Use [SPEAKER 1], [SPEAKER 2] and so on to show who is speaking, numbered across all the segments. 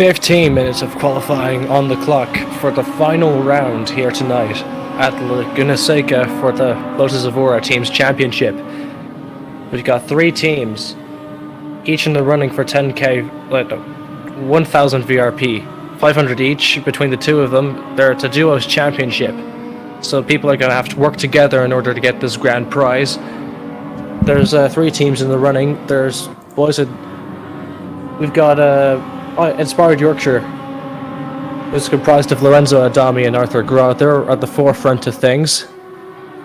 [SPEAKER 1] 15 minutes of qualifying on the clock for the final round here tonight at Laguna Seca for the Lotus Evora Teams Championship. We've got 3 teams, each in the running for 10k, 1000 VRP, 500 each between the two of them. It's a duos championship, so people are going to have to work together in order to get this grand prize. There's 3 teams in the running. We've got Inspired Yorkshire. It's comprised of Lorenzo Adami and Arthur Gra. They're at the forefront of things.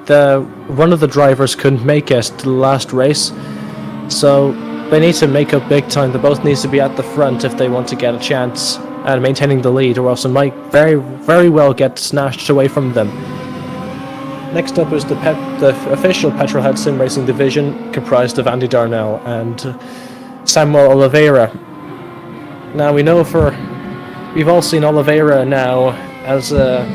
[SPEAKER 1] One of the drivers couldn't make it to the last race, so they need to make up big time. They both need to be at the front if they want to get a chance at maintaining the lead, or else it might very, very well get snatched away from them. Next up is the official PetrolHead SimRacing division, comprised of Andy Darnell and Samuel Oliveira. Now we've all seen Oliveira now as a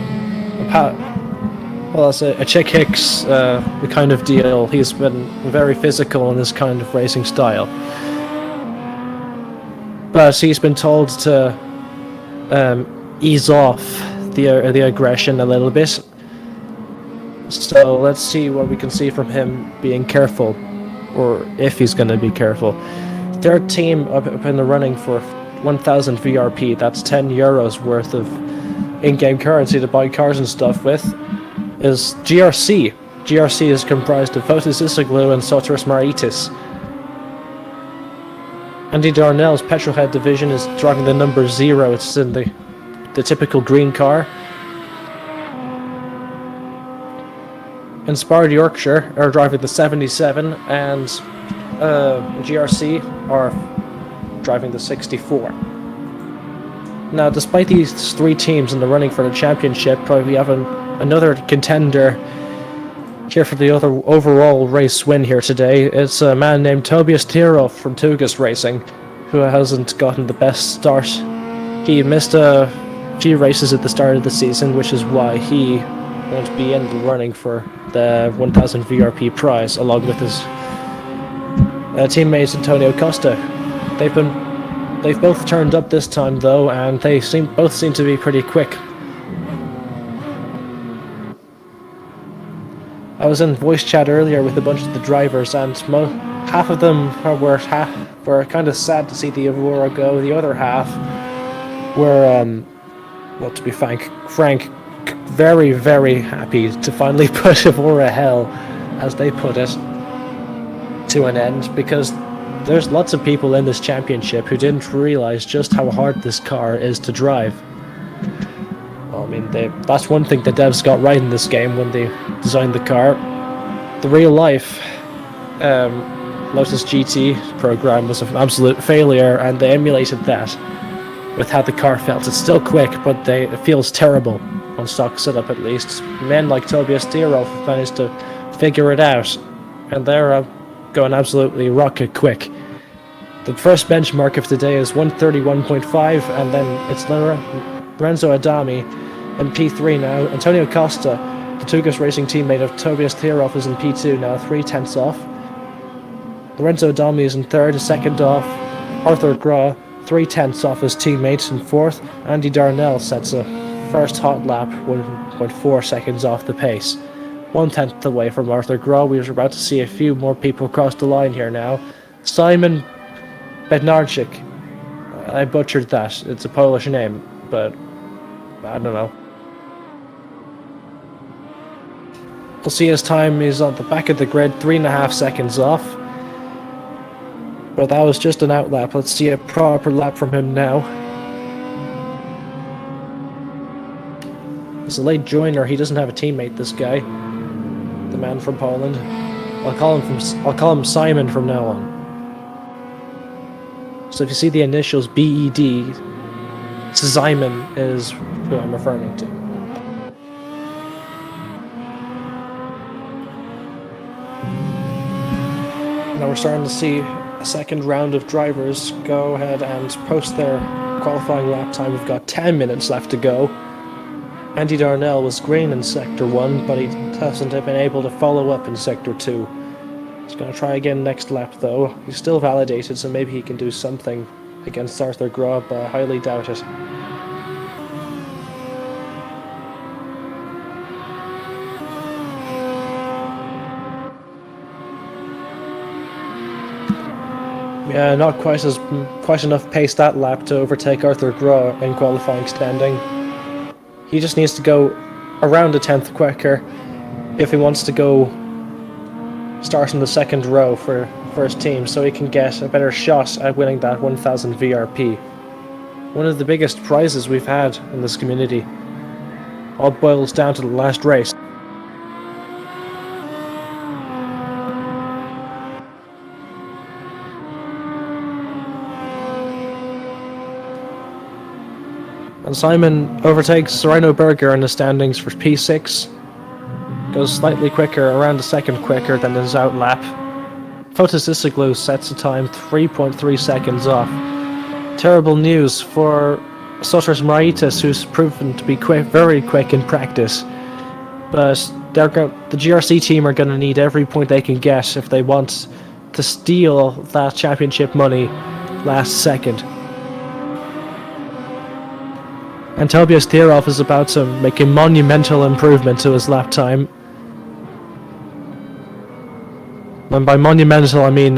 [SPEAKER 1] Chick Hicks kind of deal. He's been very physical in this kind of racing style, but he's been told to ease off the aggression a little bit. So let's see what we can see from him being careful, or if he's going to be careful. Third team up in the running for 1000 VRP, that's 10 euros worth of in-game currency to buy cars and stuff with, is GRC. GRC is comprised of Fotis Isoglu and Sotiris Maritis. Andy Darnell's PetrolHead division is driving the number 0. It's in the typical green car. Inspired Yorkshire are driving the 77, and GRC are driving the 64. Now, despite these 3 teams in the running for the championship, we have another contender here for the other overall race win here today. It's a man named Tobias Tirov from Tugas Racing, who hasn't gotten the best start. He missed a few races at the start of the season, which is why he won't be in the running for the 1000 VRP prize, along with his teammate Antonio Costa. They've both turned up this time though, and they both seem to be pretty quick. I was in voice chat earlier with a bunch of the drivers, and half of them were kind of sad to see the Evora go. The other half were, to be frank, very, very happy to finally put Evora Hell, as they put it, to an end, because there's lots of people in this championship who didn't realize just how hard this car is to drive. Well, I mean, that's one thing the devs got right in this game when they designed the car. The real life Lotus GT program was an absolute failure, and they emulated that with how the car felt. It's still quick, but it feels terrible on stock setup, at least. Men like Tobias Tirov managed to figure it out, and they're going absolutely rocket quick. The first benchmark of today is 131.5, and then it's Lorenzo Adami in P3 now. Antonio Costa, the Tugas Racing teammate of Tobias Tirov, is in P2 now, 3/10 off. Lorenzo Adami is in 3rd, 2nd off. Arthur Gra, 3/10 off his teammate in 4th. Andy Darnell sets a first hot lap, 1.4 seconds off the pace. 1/10 away from Arthur Gra. We are about to see a few more people cross the line here now. Simon Bednarczyk. I butchered that. It's a Polish name, but I don't know. We'll see his time is on the back of the grid, 3.5 seconds off. But that was just an outlap. Let's see a proper lap from him now. He's a late joiner. He doesn't have a teammate, this guy. The man from Poland. I'll call him Simon from now on. So if you see the initials BED, Simon is who I'm referring to. Now we're starting to see a second round of drivers go ahead and post their qualifying lap time. We've got 10 minutes left to go. Andy Darnell was green in Sector 1, but he hasn't been able to follow up in Sector 2. He's going to try again next lap though. He's still validated, so maybe he can do something against Arthur Grau, but I highly doubt it. Yeah, not quite enough pace that lap to overtake Arthur Grau in qualifying standing. He just needs to go around a tenth quicker if he wants to go start in the second row for first team, so he can get a better shot at winning that 1000 VRP. One of the biggest prizes we've had in this community. All boils down to the last race. And Simon overtakes Rhino Berger in the standings for P6. Goes slightly quicker, around a second quicker than his out lap. Lotus Evora sets the time 3.3 seconds off. Terrible news for Sotters Maraitis, who's proven to be very quick in practice. But the GRC team are going to need every point they can get if they want to steal that championship money last second. And Tobias Thierhoff is about to make a monumental improvement to his lap time. And by monumental, I mean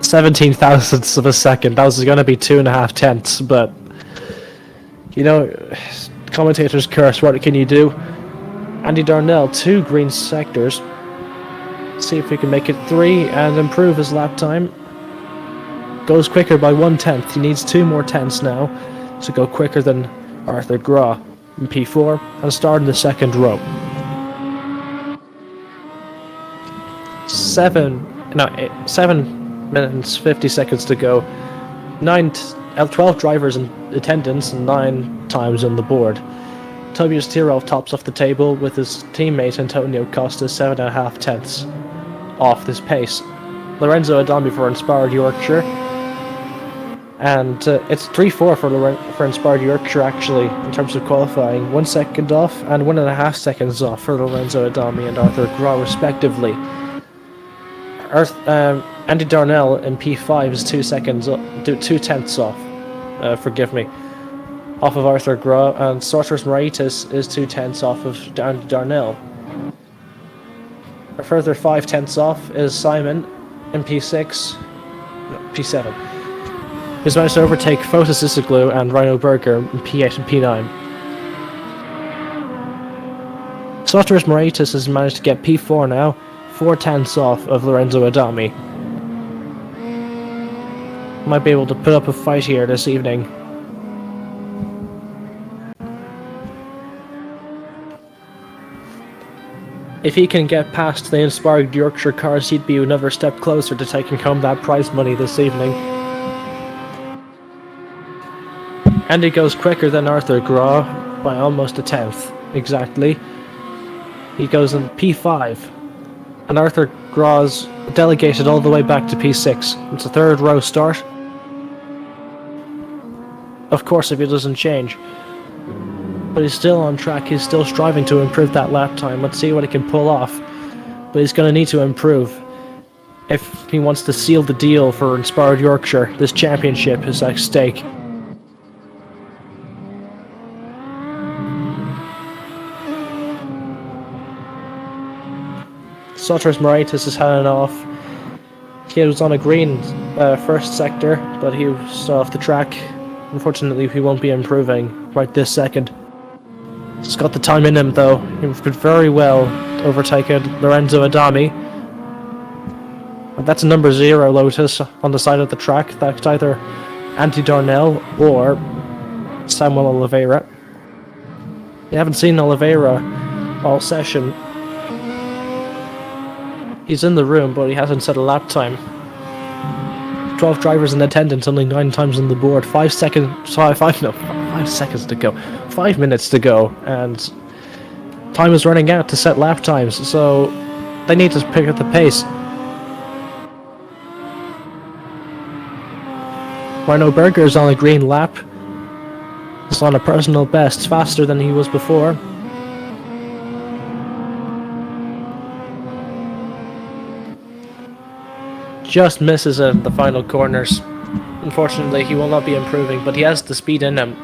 [SPEAKER 1] 17 thousandths of a second. That was going to be 2.5 tenths, but you know, commentators curse. What can you do? Andy Darnell, 2 green sectors. See if he can make it 3 and improve his lap time. Goes quicker by 1 tenth. He needs 2 more tenths now to go quicker than Arthur Grau in P4 and start in the second row. 7 minutes 50 seconds to go. 12 drivers in attendance and 9 times on the board. Tobias Thierhoff tops off the table with his teammate Antonio Costa 7.5 tenths off this pace. Lorenzo Adami for Inspired Yorkshire. And it's 3-4 for Inspired Yorkshire actually in terms of qualifying. 1 second off and 1.5 seconds off for Lorenzo Adami and Arthur Grau respectively. Andy Darnell in P5 is 2 tenths off. Forgive me. Off of Arthur Grau, and Sotters Maraitis is 2 tenths off of Andy Darnell. A further 5 tenths off is Simon in P7. He's managed to overtake Lotus Evora and Rhino Berger in P8 and P9. Sotters Maraitis has managed to get P4 now, 4 tenths off of Lorenzo Adami. Might be able to put up a fight here this evening. If he can get past the Inspired Yorkshire cars, he'd be another step closer to taking home that prize money this evening. And he goes quicker than Arthur Grau by almost a tenth, exactly. He goes in P5, and Arthur Grau's delegated all the way back to P6. It's a third row start. Of course, if he doesn't change. But he's still on track, he's still striving to improve that lap time. Let's see what he can pull off. But he's going to need to improve if he wants to seal the deal for Inspired Yorkshire. This championship is at stake. Sotters Maraitis is heading off. He was on a green first sector, but he was still off the track. Unfortunately, he won't be improving right this second. He's got the time in him though. He could very well overtake Lorenzo Adami. And that's a number 0 Lotus on the side of the track. That's either Andy Darnell or Samuel Oliveira. You haven't seen Oliveira all session. He's in the room, but he hasn't set a lap time. 12 drivers in attendance, only 9 times on the board. 5 seconds to go. 5 minutes to go, and time is running out to set lap times, so they need to pick up the pace. Rhino Berger is on a green lap. He's on a personal best, faster than he was before. Just misses it at the final corners. Unfortunately, he will not be improving, but he has the speed in him.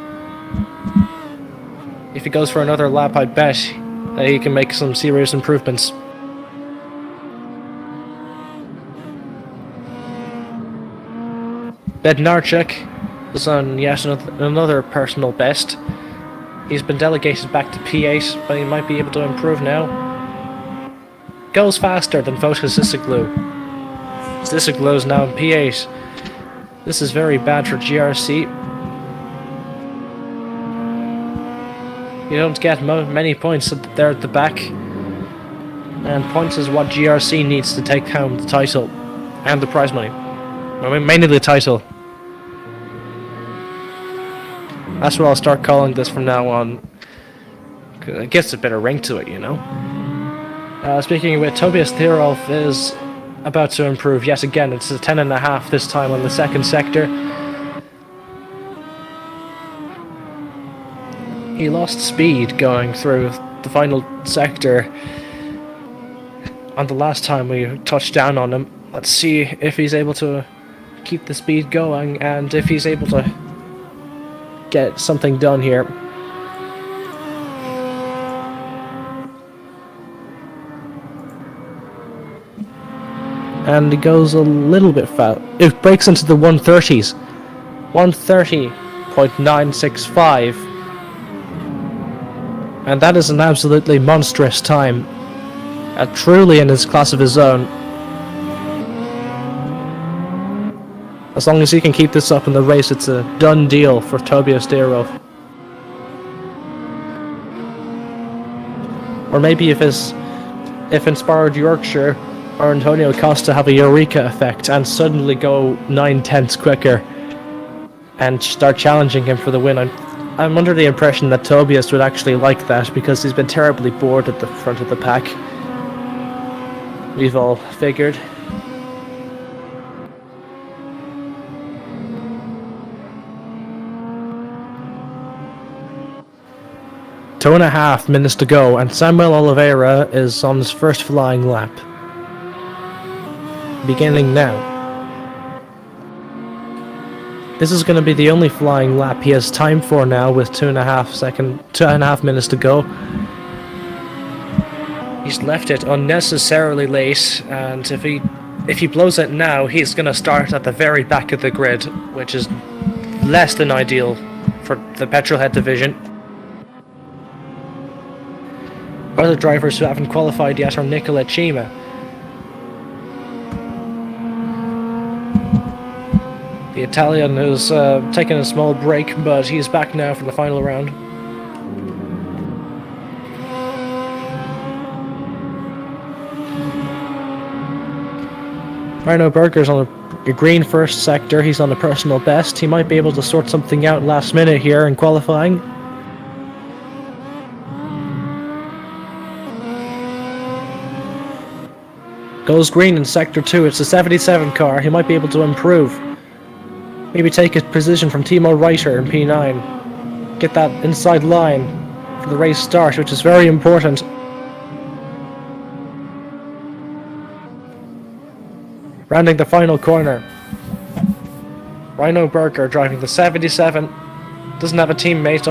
[SPEAKER 1] If he goes for another lap, I bet he can make some serious improvements. Bednarchuk is on yet another personal best. He's been delegated back to P8, but he might be able to improve now. Goes faster than Fotis Zissiglu. Zissiglu is now in P8. This is very bad for GRC. You don't get many points there at the back. And points is what GRC needs to take home the title and the prize money. I mean, mainly the title. That's what I'll start calling this from now on. It gets a bit of ring to it, you know. Speaking of it, Tobias Thierolf is about to improve yet again. It's a 10.5 this time on the second sector. He lost speed going through the final sector on the last time we touched down on him. Let's see if he's able to keep the speed going and if he's able to get something done here. And it goes a little bit fast. It breaks into the 130s. 130.965. And that is an absolutely monstrous time. Truly in his class of his own. As long as he can keep this up in the race, it's a done deal for Tobias Thierolf. Or maybe if Inspired Yorkshire or Antonio Costa have a eureka effect and suddenly go 9/10 quicker and start challenging him for the win. I'm under the impression that Tobias would actually like that because he's been terribly bored at the front of the pack. We've all figured. Two and a half minutes to go, and Samuel Oliveira is on his first flying lap. Beginning now. This is going to be the only flying lap he has time for now with 2.5 minutes to go. He's left it unnecessarily late, and if he blows it now, he's going to start at the very back of the grid, which is less than ideal for the PetrolHead division. Other drivers who haven't qualified yet are Nicola Cima. The Italian who's taken a small break, but he's back now for the final round. Rhino Berger's on a green first sector. He's on a personal best. He might be able to sort something out last minute here in qualifying. Goes green in sector 2. It's a 77 car. He might be able to improve. Maybe take a position from Timo Reiter in P9. Get that inside line for the race start, which is very important. Rounding the final corner. Rhino Berger driving the 77. Doesn't have a teammate.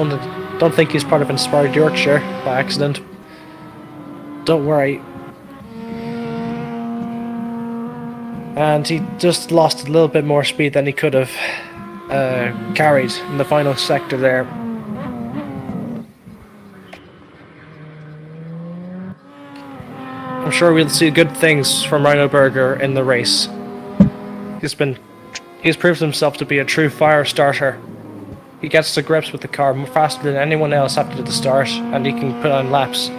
[SPEAKER 1] Don't think he's part of Inspired Yorkshire by accident. Don't worry. And he just lost a little bit more speed than he could have carried in the final sector there. I'm sure we'll see good things from Rhino Berger in the race. He's proved himself to be a true fire starter. He gets to grips with the car faster than anyone else after the start, and he can put on laps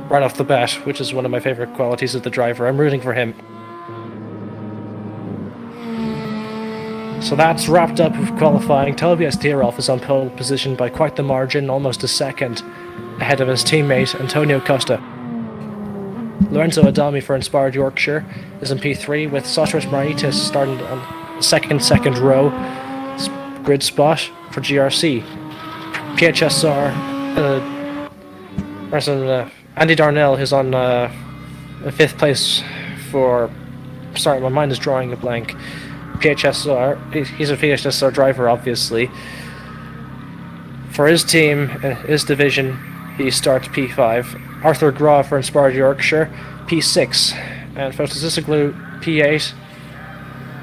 [SPEAKER 1] right off the bat, which is one of my favourite qualities of the driver. I'm rooting for him. So that's wrapped up with qualifying. Tobias Thierolf is on pole position by quite the margin, almost a second ahead of his teammate Antonio Costa. Lorenzo Adami for Inspired Yorkshire is in P3 with Sotras Maritis starting on second row grid spot for GRC. PHSR Andy Darnell is on 5th place for... Sorry, my mind is drawing a blank. PHSR. He's a PHSR driver, obviously. For his team, his division, he starts P5. Arthur Graw for Inspired Yorkshire, P6. And Fotosysiglu, P8.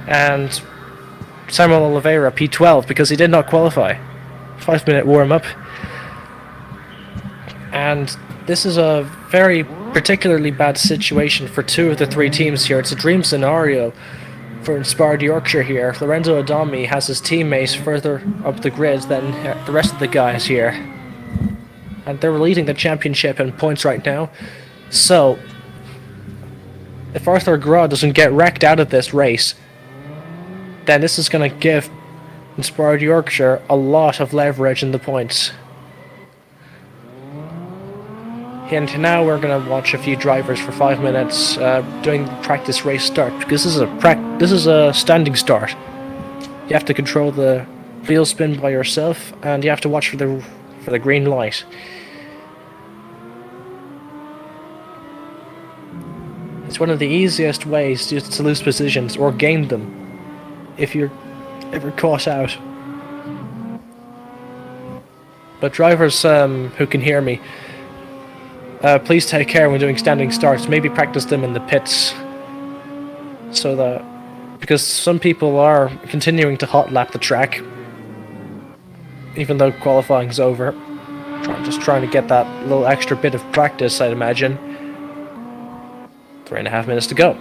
[SPEAKER 1] And Samuel Oliveira, P12, because he did not qualify. 5-minute warm-up. And this is a very particularly bad situation for two of the three teams here. It's a dream scenario for Inspired Yorkshire here. Lorenzo Adami has his teammates further up the grid than the rest of the guys here. And they're leading the championship in points right now. So, if Arthur Graw doesn't get wrecked out of this race, then this is going to give Inspired Yorkshire a lot of leverage in the points. And now we're going to watch a few drivers for 5 minutes doing practice race start, because this is a standing start. You have to control the wheel spin by yourself, and you have to watch for the green light. It's one of the easiest ways to lose positions or gain them if you're ever caught out. But drivers who can hear me, please take care when doing standing starts. Maybe practice them in the pits, because some people are continuing to hot lap the track, even though qualifying's over. Just trying to get that little extra bit of practice, I'd imagine. 3.5 minutes to go.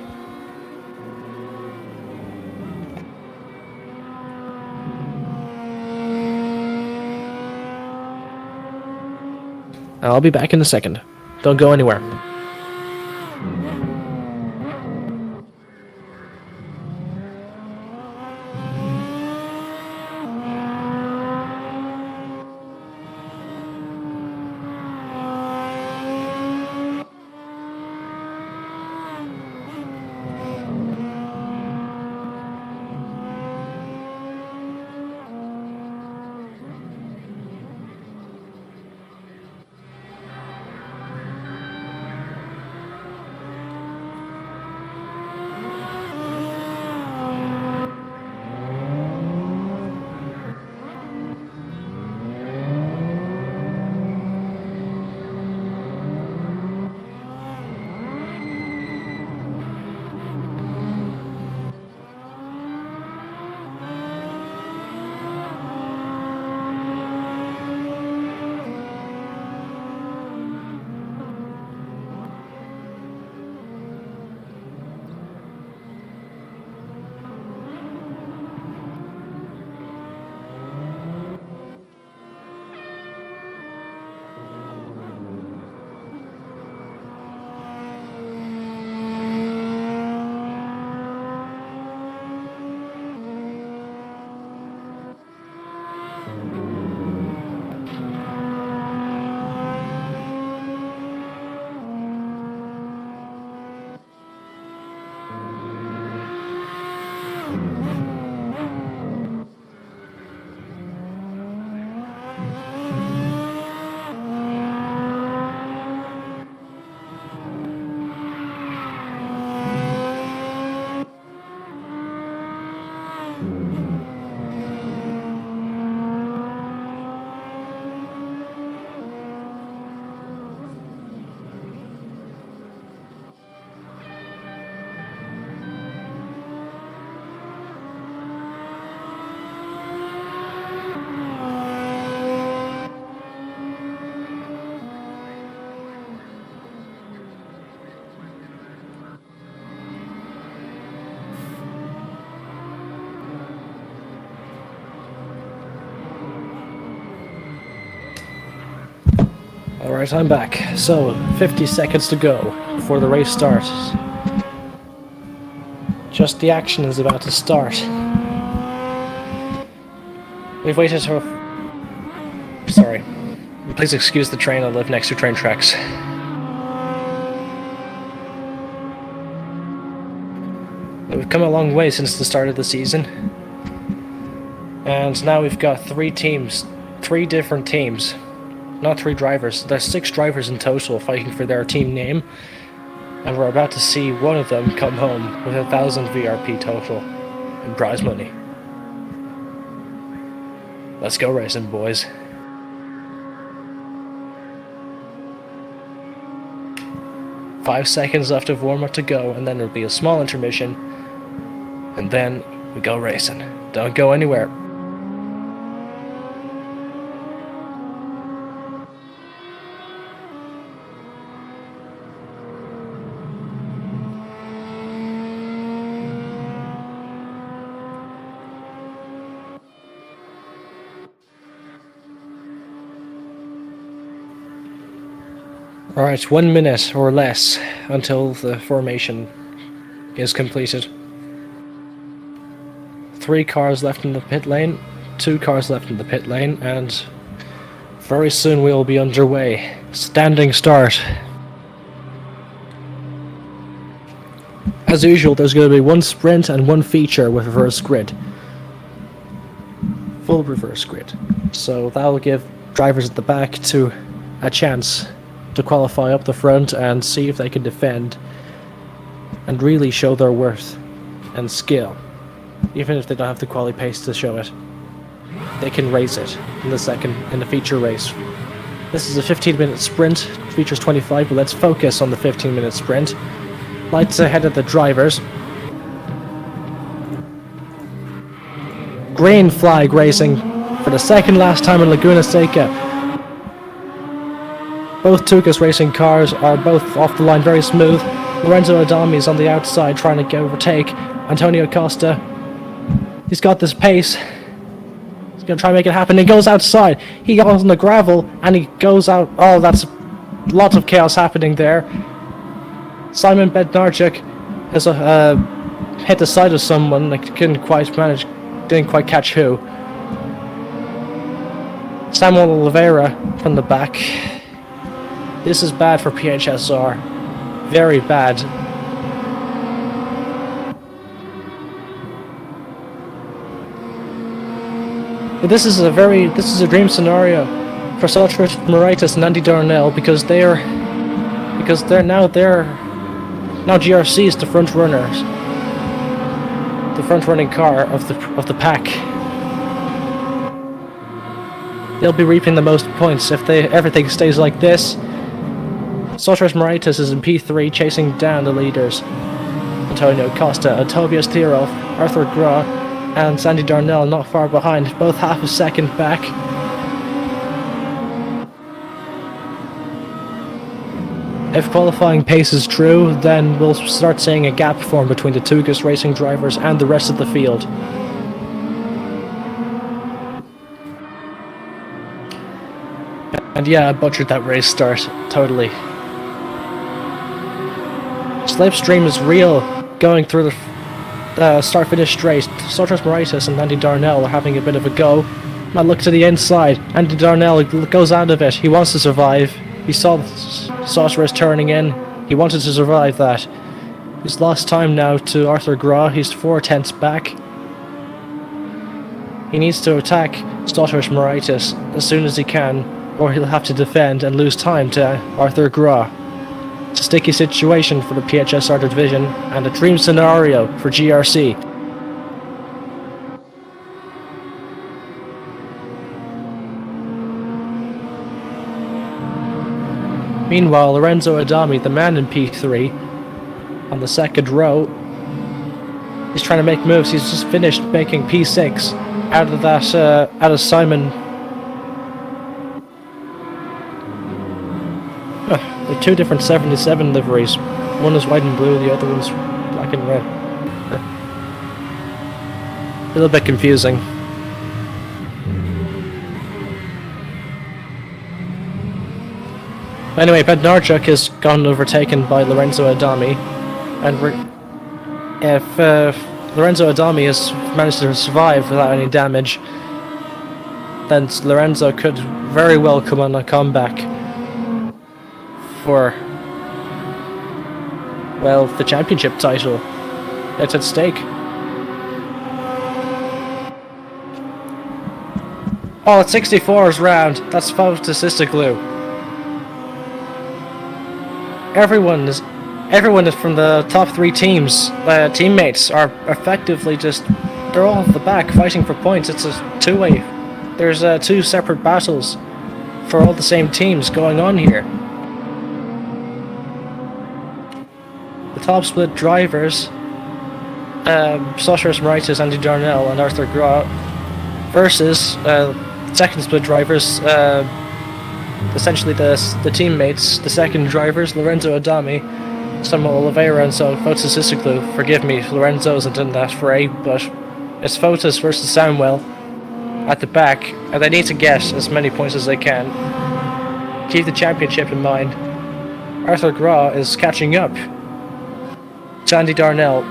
[SPEAKER 1] I'll be back in a second. Don't go anywhere. Alright, I'm back. So, 50 seconds to go before the race starts. Just the action is about to start. We've waited for... Sorry. Please excuse the train, I live next to train tracks. We've come a long way since the start of the season. And now we've got three different teams. Not 3 drivers. There's 6 drivers in total fighting for their team name, and we're about to see one of them come home with 1,000 VRP total. in prize money. Let's go racing, boys. Five seconds left of warm-up to go, and then there'll be a small intermission, and then we go racing. Don't go anywhere. Alright, 1 minute or less until the formation is completed. 3 cars left in the pit lane, 2 cars left in the pit lane, and very soon we'll be underway. Standing start. As usual, there's going to be 1 sprint and 1 feature with reverse grid. Full reverse grid. So that'll give drivers at the back a chance to qualify up the front and see if they can defend and really show their worth and skill. Even if they don't have the quali pace to show it, they can race it in the feature race. This is a 15-minute sprint, features 25, but let's focus on the 15-minute sprint. Lights ahead of the drivers. Green flag racing for the second last time in Laguna Seca. Both Tucas racing cars are both off the line very smooth. Lorenzo Adami is on the outside trying to overtake Antonio Costa. He's got this pace. He's going to try and make it happen. He goes outside. He goes on the gravel and he goes out. Oh, that's lots of chaos happening there. Simon Bednarchuk has hit the side of someone. Didn't quite catch who. Samuel Oliveira from the back. This is bad for PHSR. Very bad. But this is a dream scenario for Sotrus Moraitis and Andy Darnell because now GRC is the front runners. The front running car of the pack. They'll be reaping the most points if everything stays like this. Sotrus Moraitis is in P3 chasing down the leaders. Antonio Costa, Tobias Thierolf, Arthur Gra, and Sandy Darnell not far behind, both half a second back. If qualifying pace is true, then we'll start seeing a gap form between the Tugas racing drivers and the rest of the field. And yeah, I butchered that race start, totally. Slipstream is real going through the start-finish straight. Sotrus Moraitis and Andy Darnell are having a bit of a go. I look to the inside. Andy Darnell goes out of it. He wants to survive. He saw Sotrus turning in. He wanted to survive that. He's lost time now to Arthur Gra. He's 4/10 back. He needs to attack Sotrus Moraitis as soon as he can, or he'll have to defend and lose time to Arthur Gra. It's a sticky situation for the PHSR division and a dream scenario for GRC. Meanwhile, Lorenzo Adami, the man in P3, on the second row, is trying to make moves. He's just finished making P6 out of Simon. They're 2 different 77 liveries. One is white and blue, the other one's black and red. A little bit confusing. Anyway, Bednarchuk has gotten overtaken by Lorenzo Adami, and if Lorenzo Adami has managed to survive without any damage, then Lorenzo could very well come on a comeback for, well, the championship title. It's at stake. Oh, it's 64's round. That's Faustus glue. Everyone is from the top 3 teams, teammates are effectively just They're all off the back fighting for points. It's a two-way. There's two separate battles for all the same teams going on here. The top split drivers, Sotiris Moraitis, Andy Darnell and Arthur Grau, versus second split drivers, essentially the teammates, the second drivers, Lorenzo Adami, Samuel Oliveira and so Fotis Isoglu. Forgive me, Lorenzo isn't in that fray, but it's Fotis versus Samuel at the back, and they need to get as many points as they can. Keep the championship in mind. Arthur Grau is catching up to Andy Darnell.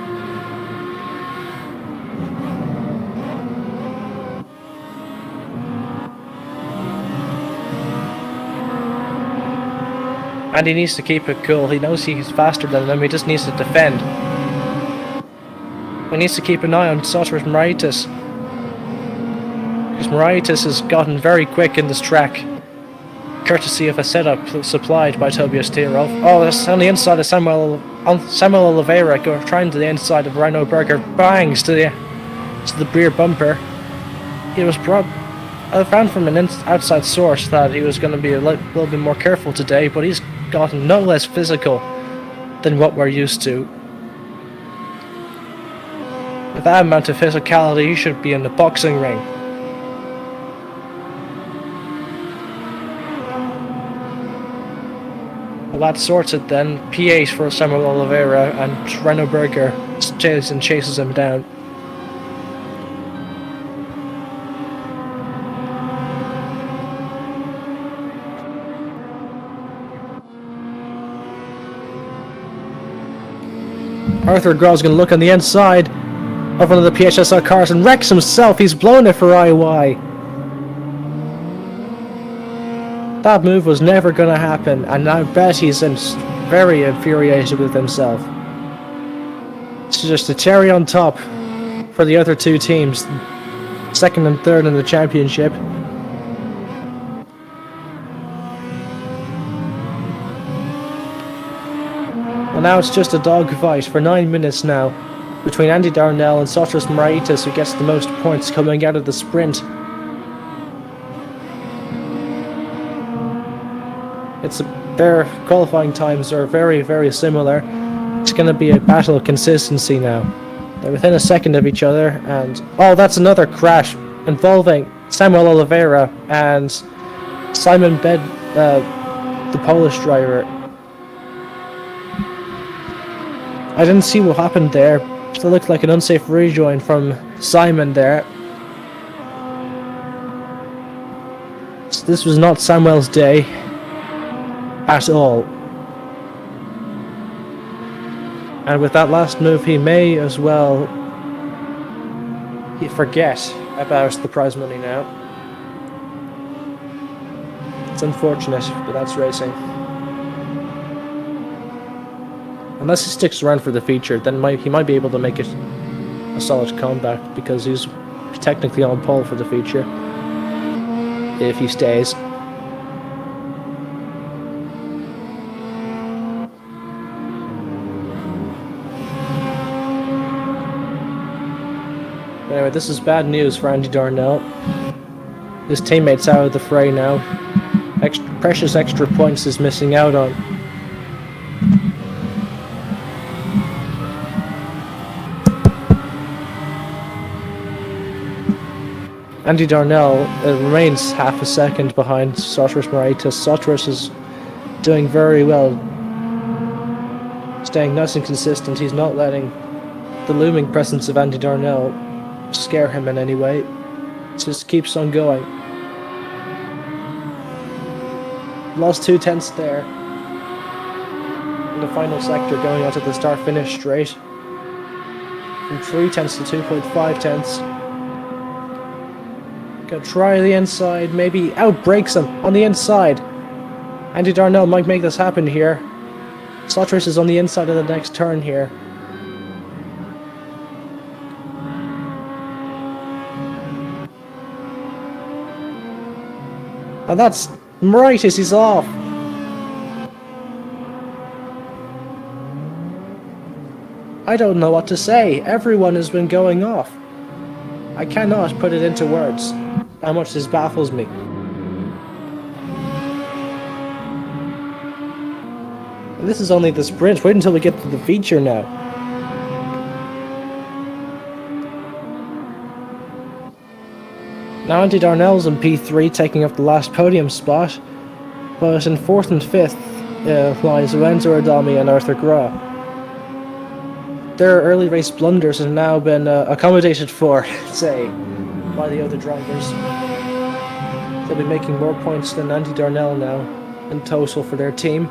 [SPEAKER 1] And he needs to keep it cool. He knows he's faster than them, he just needs to defend. He needs to keep an eye on Sotiris Moraitis, because Moraitis has gotten very quick in this track, courtesy of a setup supplied by Tobias Tirov. Oh, that's on the inside of Samuel Oliveira, trying to the inside of Rhino Berger, bangs to the rear bumper. He was I found from an outside source that he was going to be a little bit more careful today, but he's gotten no less physical than what we're used to. With that amount of physicality, he should be in the boxing ring. Well, that sorts it then. P8 for Samuel Oliveira, and Rhino Berger chases him down. Arthur Grau's going to look on the inside of one of the PHSR cars and wrecks himself. He's blown it for IY. That move was never going to happen, and I bet he's very infuriated with himself. It's just a cherry on top for the other two teams, second and third in the championship. And now it's just a dogfight for 9 minutes now between Andy Darnell and Sotiris Moraitis, who gets the most points coming out of the sprint. Their qualifying times are very, very similar. It's going to be a battle of consistency now. They're within a second of each other, and oh, that's another crash involving Samuel Oliveira and Simon Bed, the Polish driver. I didn't see what happened there. It looked like an unsafe rejoin from Simon there. So this was not Samuel's day at all. And with that last move, he may as well forget about the prize money now. It's unfortunate, but that's racing. Unless he sticks around for the feature, then he might be able to make it a solid comeback, because he's technically on pole for the feature if he stays. Anyway, this is bad news for Andy Darnell. His teammate's out of the fray now. Precious extra points he's missing out on. Andy Darnell remains half a second behind Sotiris Moraitis. Sotiris is doing very well, staying nice and consistent. He's not letting the looming presence of Andy Darnell scare him in any way. It just keeps on going. Lost 2/10 there in the final sector, going onto the start-finish straight from 3/10 to 2.5/10. Gonna try the inside, maybe outbrakes him on the inside. Andy Darnell might make this happen here. Sotiris is on the inside of the next turn here. And that's Moraitis, he's off. I don't know what to say. Everyone has been going off. I cannot put it into words how much this baffles me. And this is only the sprint. Wait until we get to the feature now. Now Andy Darnell's in P3, taking up the last podium spot, but in 4th and 5th lies Lorenzo Adami and Arthur Gra. Their early race blunders have now been accommodated for, say, by the other drivers. They'll be making more points than Andy Darnell now in total for their team.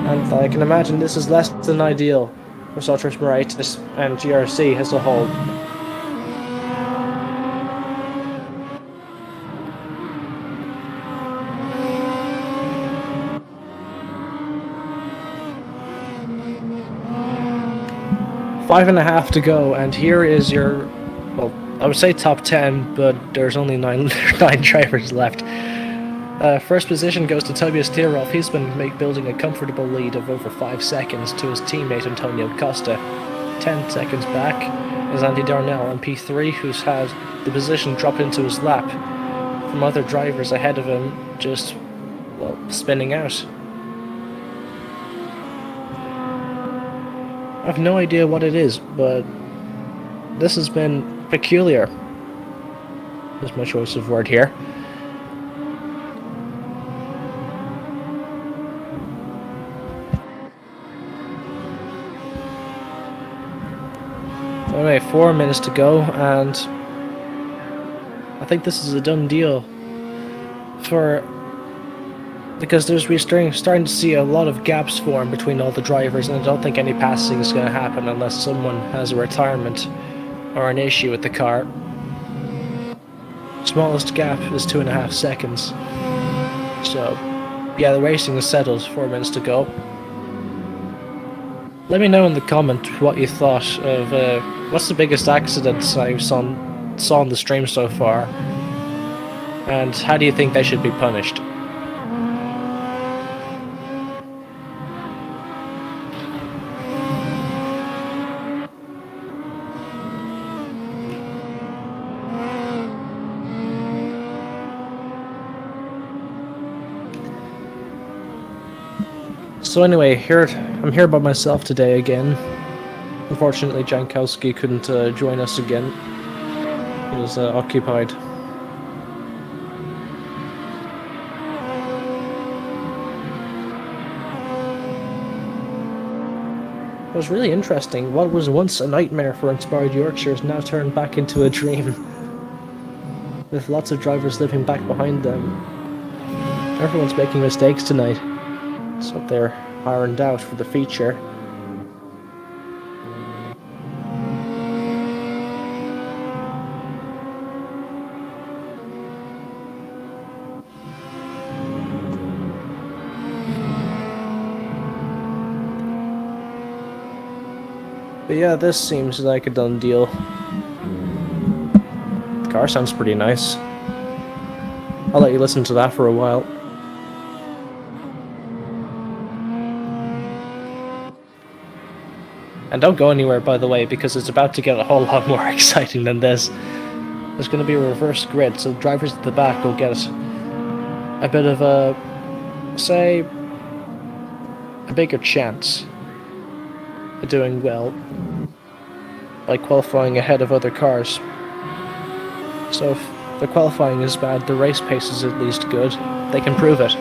[SPEAKER 1] And I can imagine this is less than ideal for Lotus Evora and GRC as a whole. Five and a half to go, and here is your, well, I would say top 10, but there's only nine drivers left. First position goes to Tobias Tyrolf. He's been building a comfortable lead of over 5 seconds to his teammate Antonio Costa. 10 seconds back is Andy Darnell on P3, who's had the position drop into his lap from other drivers ahead of him, just, well, spinning out. I have no idea what it is, but this has been peculiar. Is my choice of word here. Anyway, 4 minutes to go, and I think this is a done deal because we're starting to see a lot of gaps form between all the drivers, and I don't think any passing is going to happen unless someone has a retirement or an issue with the car. Smallest gap is 2.5 seconds. So, yeah, the racing is settled. 4 minutes to go. Let me know in the comment what you thought of what's the biggest accidents I saw on the stream so far, and how do you think they should be punished? So anyway, I'm here by myself today again. Unfortunately, Jankowski couldn't join us again. He was occupied. It was really interesting. What was once a nightmare for Inspired Yorkshire is now turned back into a dream, with lots of drivers living back behind them. Everyone's making mistakes tonight, so they're ironed out for the feature. But yeah, this seems like a done deal. The car sounds pretty nice. I'll let you listen to that for a while. And don't go anywhere, by the way, because it's about to get a whole lot more exciting than this. There's going to be a reverse grid, so drivers at the back will get a bit of a bigger chance of doing well by qualifying ahead of other cars. So if the qualifying is bad, the race pace is at least good. They can prove it.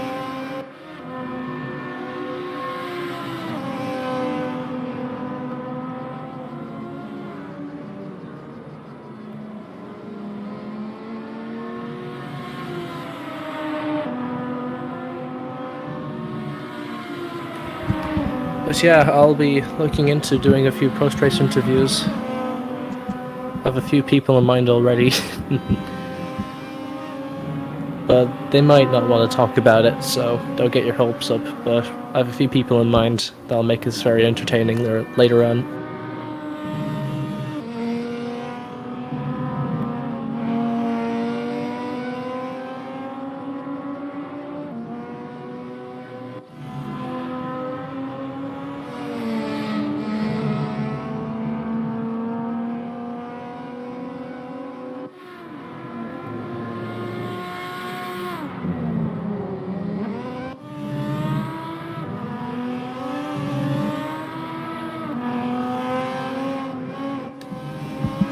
[SPEAKER 1] But yeah, I'll be looking into doing a few post-race interviews. I have a few people in mind already. But they might not want to talk about it, so don't get your hopes up. But I have a few people in mind that'll make this very entertaining later on.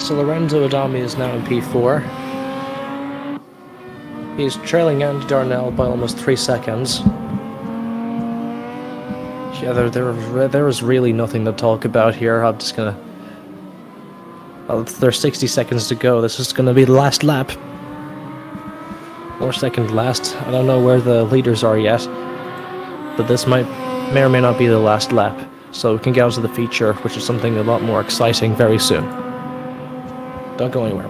[SPEAKER 1] So Lorenzo Adami is now in P4. He's trailing Andy Darnell by almost 3 seconds. Yeah, there was really nothing to talk about here. I'm just gonna... there's 60 seconds to go. This is gonna be the last lap. Or second last. I don't know where the leaders are yet. But this may or may not be the last lap. So we can get onto the feature, which is something a lot more exciting very soon. Don't go anywhere.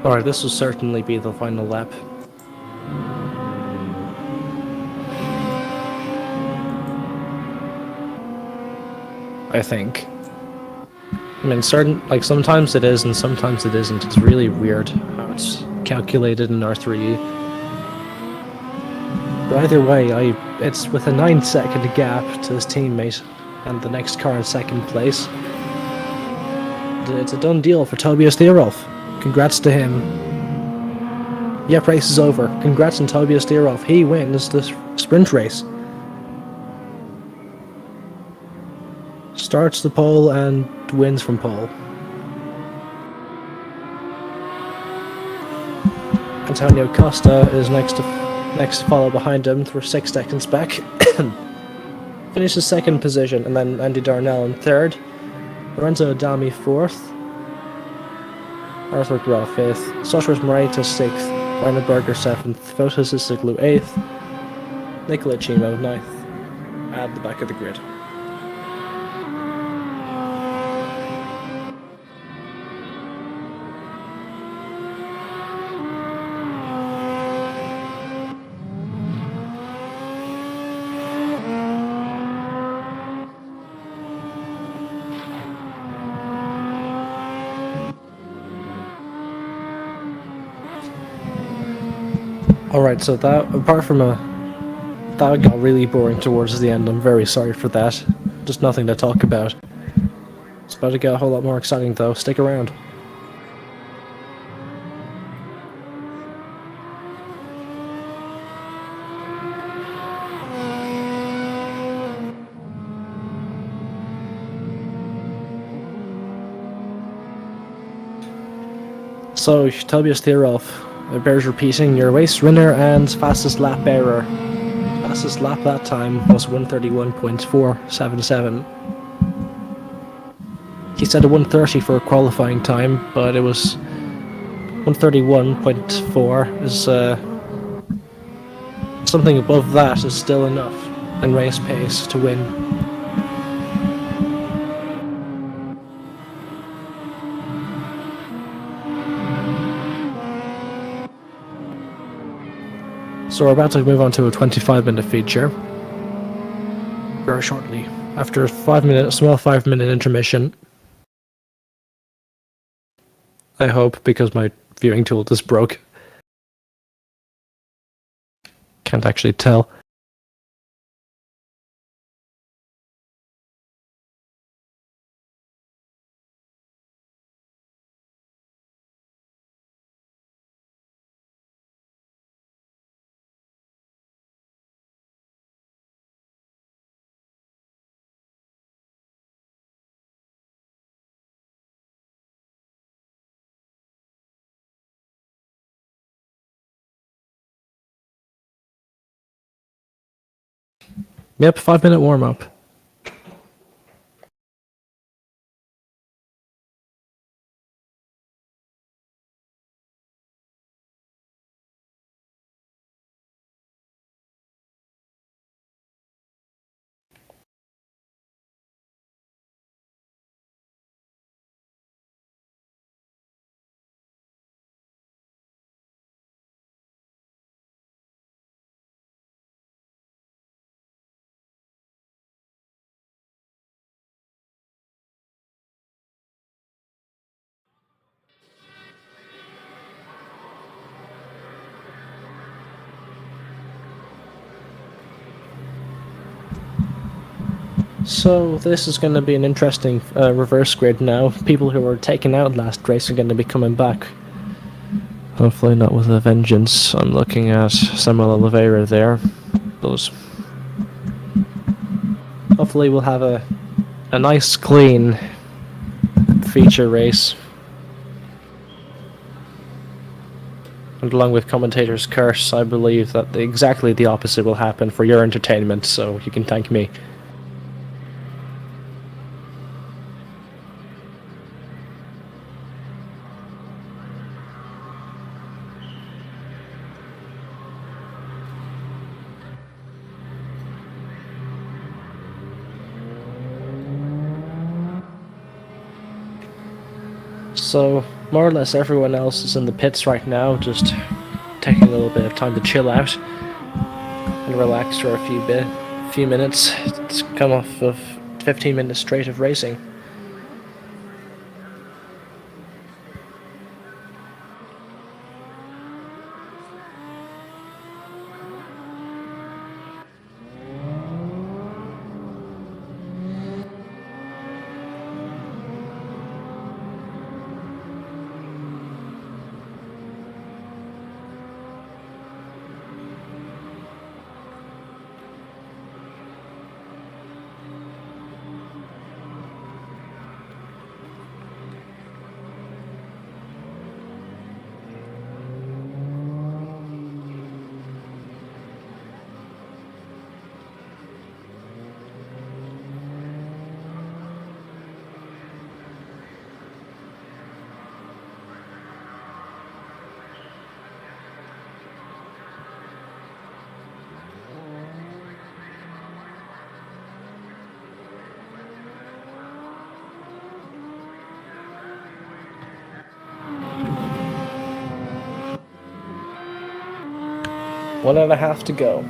[SPEAKER 1] Alright, this will certainly be the final lap. I think. I mean, sometimes it is and sometimes it isn't. It's really weird how it's calculated in R3E. But either way, it's with a 9-second gap to his teammate and the next car in second place. It's a done deal for Tobias Thierolf. Congrats to him. Yep, race is over. Congrats on Tobias Thierolf. He wins the sprint race. Starts the pole and wins from pole. Antonio Costa is next to follow behind him for 6 seconds back. Finishes second position, and then Andy Darnell in third. Lorenzo Adami fourth. Arthur Grau 5th, Sosras Morita 6th, Werner Berger 7th, Fotis Isoglu 8th, Nicola Chimo 9th, at the back of the grid. Alright, so that got really boring towards the end. I'm very sorry for that. Just nothing to talk about. It's about to get a whole lot more exciting though. Stick around. So, Tobias Thierolf, it bears repeating, your race winner and fastest lap error. Fastest lap that time was 131.477. He said a 130 for a qualifying time, but it was 131.4 is something above that is still enough in race pace to win. So we're about to move on to a 25-minute feature very shortly, after a small 5-minute intermission. I hope, because my viewing tool just broke. Can't actually tell. Yep, 5-minute warm-up. So this is going to be an interesting reverse grid now. People who were taken out last race are going to be coming back. Hopefully not with a vengeance. I'm looking at Samuel Oliveira there. Hopefully we'll have a nice clean feature race. And along with commentator's curse, I believe that exactly the opposite will happen for your entertainment, so you can thank me. So, more or less everyone else is in the pits right now, just taking a little bit of time to chill out and relax for a few minutes. It's come off of 15 minutes straight of racing. One and a half to go.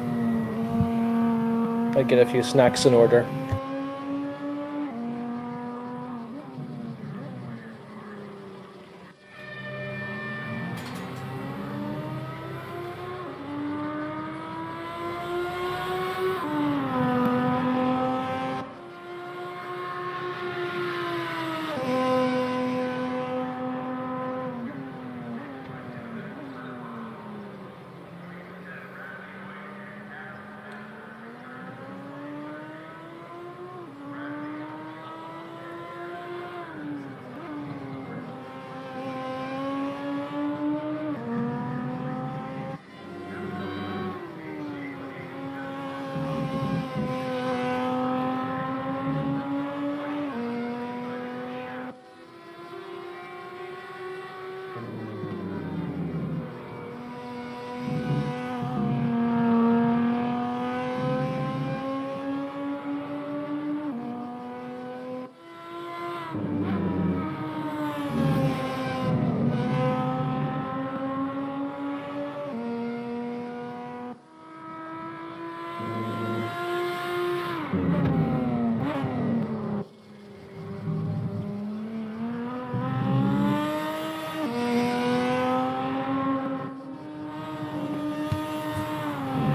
[SPEAKER 1] I get a few snacks in order.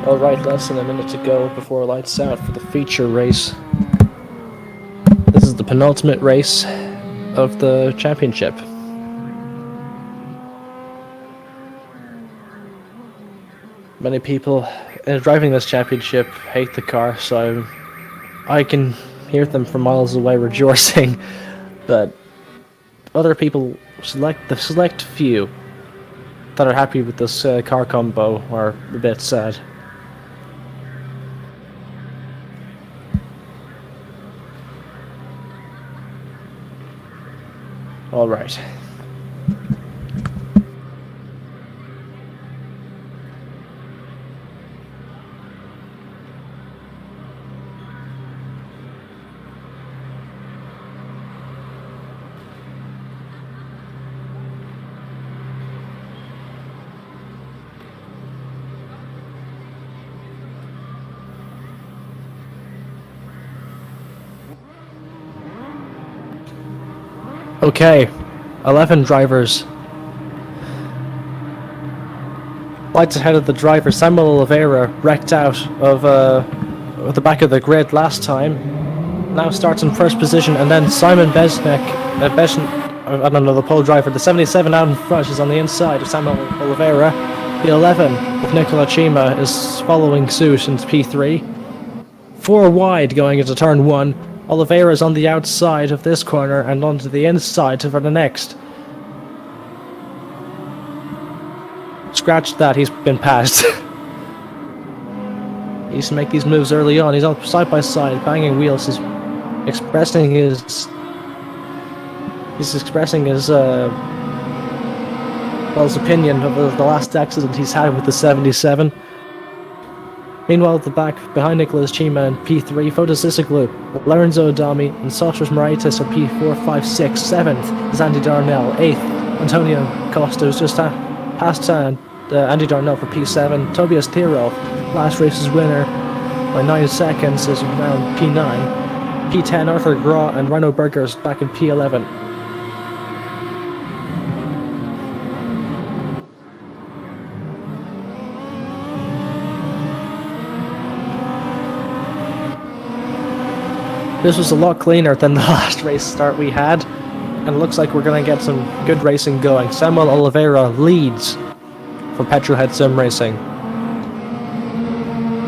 [SPEAKER 1] Alright, less than a minute to go before lights out for the feature race. This is the penultimate race of the championship. Many people driving this championship hate the car, so I can hear them from miles away rejoicing, but other people, the select few that are happy with this car combo, are a bit sad. All right. Okay, 11 drivers. Lights ahead of the driver. Samuel Oliveira wrecked out of the back of the grid last time. now starts in first position, and then Simon Besnek, I don't know, the pole driver, the 77 out in front is on the inside of Samuel Oliveira. P11 with Nicola Cima is following suit into P3. 4 wide going into turn 1. Oliveira is on the outside of this corner and onto the inside for the next. Scratch that, he's been passed. He used to make these moves early on. He's up side by side, banging wheels. He's expressing his opinion of the last accident he's had with the 77. Meanwhile, at the back, behind Nicolas Cima in P3, Fotis Isoglu, Lorenzo Adami, and Sotras Maraitis are P4, 5, 6, 7th is Andy Darnell, 8th. Antonio Costa is just past Andy Darnell for P7. Tobias Thierolf, last race's winner by 9 seconds, is around P9. P10, Arthur Graw and Rhino Burgers back in P11. This was a lot cleaner than the last race start we had, and it looks like we're going to get some good racing going. Samuel Oliveira leads for PetrolHead SimRacing.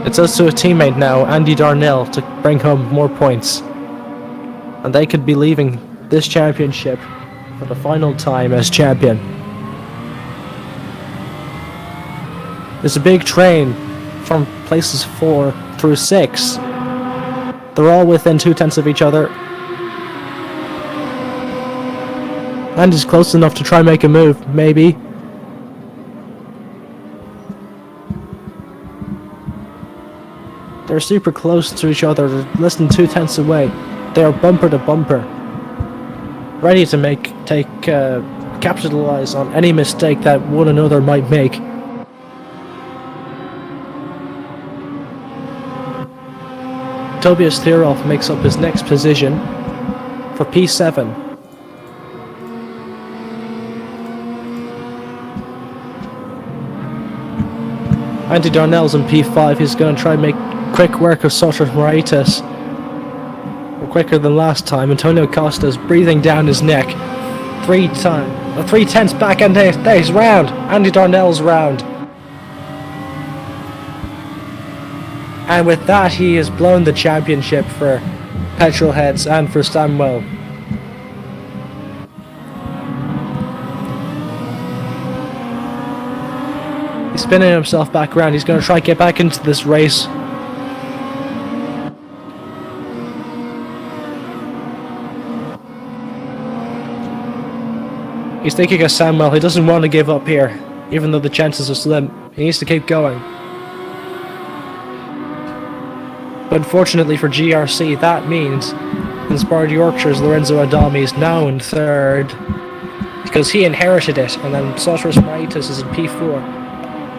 [SPEAKER 1] It's us to a teammate now, Andy Darnell, to bring home more points. And they could be leaving this championship for the final time as champion. There's a big train from places 4 through 6. They're all within 2/10 of each other. Andy's close enough to try and make a move, maybe. They're super close to each other, they're less than 2/10 away. They are bumper to bumper. Ready to capitalize on any mistake that one another might make. Tobias Thierolf makes up his next position for P7. Andy Darnell's in P5. He's going to try and make quick work of Sotras Maraitis. Quicker than last time. Antonio Costa is breathing down his neck. 3/10 back, and there's round. Andy Darnell's round. And with that, he has blown the championship for Petrolheads and for Samuel. He's spinning himself back around. He's going to try and get back into this race. He's thinking of Samuel. He doesn't want to give up here, even though the chances are slim. He needs to keep going. But unfortunately for GRC, that means Inspired Yorkshire's Lorenzo Adami is now in 3rd, because he inherited it, and then Sotras Maraitis is in P4.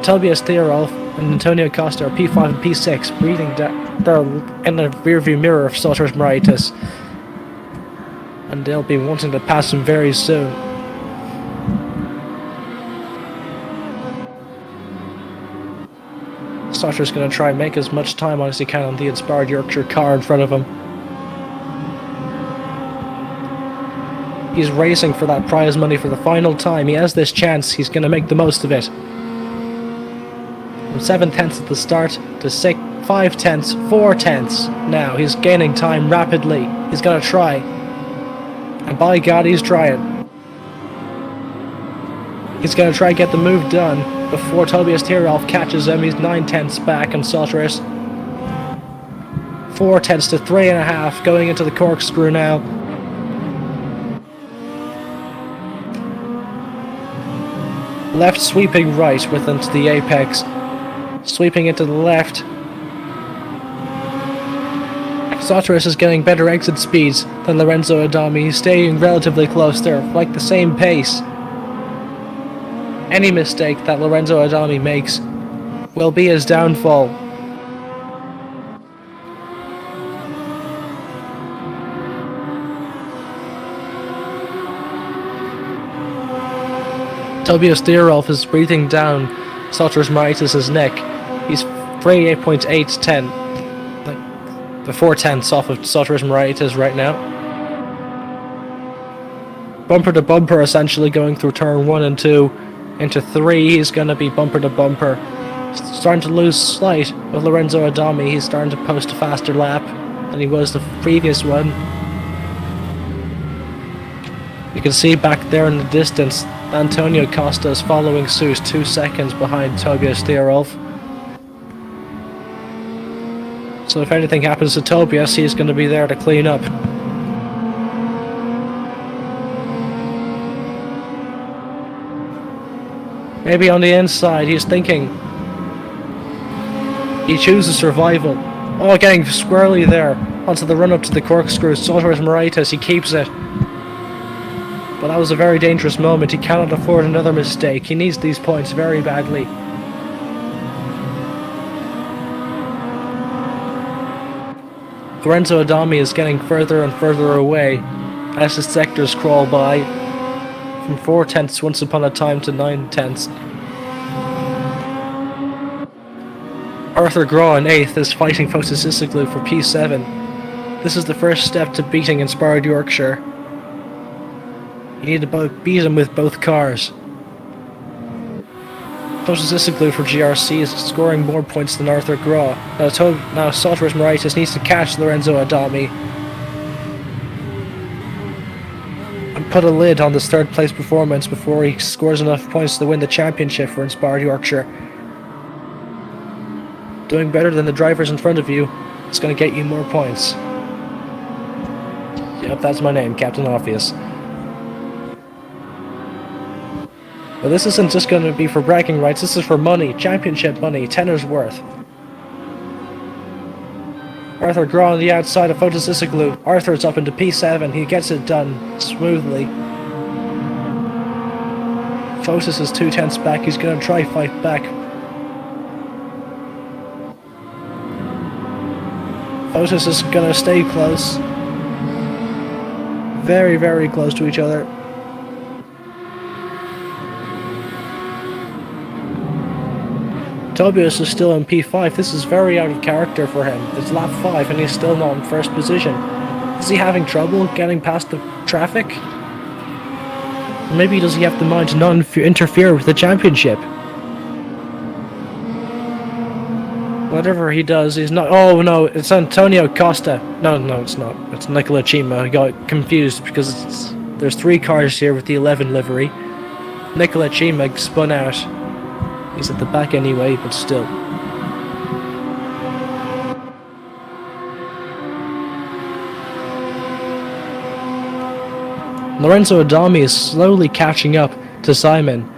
[SPEAKER 1] Tobias Thierolf and Antonio Costa are P5 and P6, breathing down. They're in the rearview mirror of Sotras Maraitis, and they'll be wanting to pass him very soon. Sotter's going to try and make as much time as he can on the Inspired Yorkshire car in front of him. He's racing for that prize money for the final time. He has this chance. He's going to make the most of it. From 7/10 at the start to 5/10, 4/10 now. He's gaining time rapidly. He's going to try. And by God, he's trying. He's going to try and get the move done before Tobias Thierolf catches him. He's 9/10 back on Sotras. 4/10 to 3.5 going into the corkscrew now. Left sweeping right with into the apex. Sweeping into the left. Sotras is getting better exit speeds than Lorenzo Adami. He's staying relatively close there, like the same pace. Any mistake that Lorenzo Adami makes will be his downfall. Tobias Thierolf is breathing down Sotras Maraitis' neck. He's 38.810. The 4/10 off of Lotus Evora right now. Bumper to bumper, essentially going through turn 1 and 2. Into 3, he's going to be bumper to bumper. Starting to lose slight with Lorenzo Adami. He's starting to post a faster lap than he was the previous one. You can see back there in the distance, Antonio Costa is following suit 2 seconds behind Tobias Dierolf. So if anything happens to Tobias, he's going to be there to clean up. Maybe on the inside, he's thinking. He chooses survival. Oh, getting squarely there onto the run-up to the corkscrew. Lotus Evora, he keeps it. But that was a very dangerous moment. He cannot afford another mistake. He needs these points very badly. Lorenzo Adami is getting further and further away as the sectors crawl by. From 4/10 once upon a time to 9/10. Arthur Graw in 8th is fighting Fotis Issiglu for P7. This is the first step to beating Inspired Yorkshire. You need to beat him with both cars. Lotus Issiglu for GRC is scoring more points than Arthur Graw. Now Lotus Evora needs to catch Lorenzo Adami and put a lid on this 3rd place performance before he scores enough points to win the championship for Inspired Yorkshire. Doing better than the drivers in front of you is going to get you more points. Yep, that's my name, Captain Obvious. But this isn't just going to be for bragging rights, this is for money, championship money, tenner's worth. Arthur Graw on the outside of Fotis Issiglu. Arthur's up into P7, he gets it done smoothly. Fotis is 2/10 back, he's going to try fight back. Fotis is going to stay close. Very, very close to each other. Tobias is still in P5. This is very out of character for him. It's lap 5 and he's still not in first position. Is he having trouble getting past the traffic? Or maybe does he have the mind to not interfere with the championship? Whatever he does, he's not... Oh no, it's Antonio Costa. No, it's not. It's Nicola Cima. I got confused because there's 3 cars here with the 11 livery. Nicola Cima spun out. He's at the back anyway, but still. Lorenzo Adami is slowly catching up to Simon.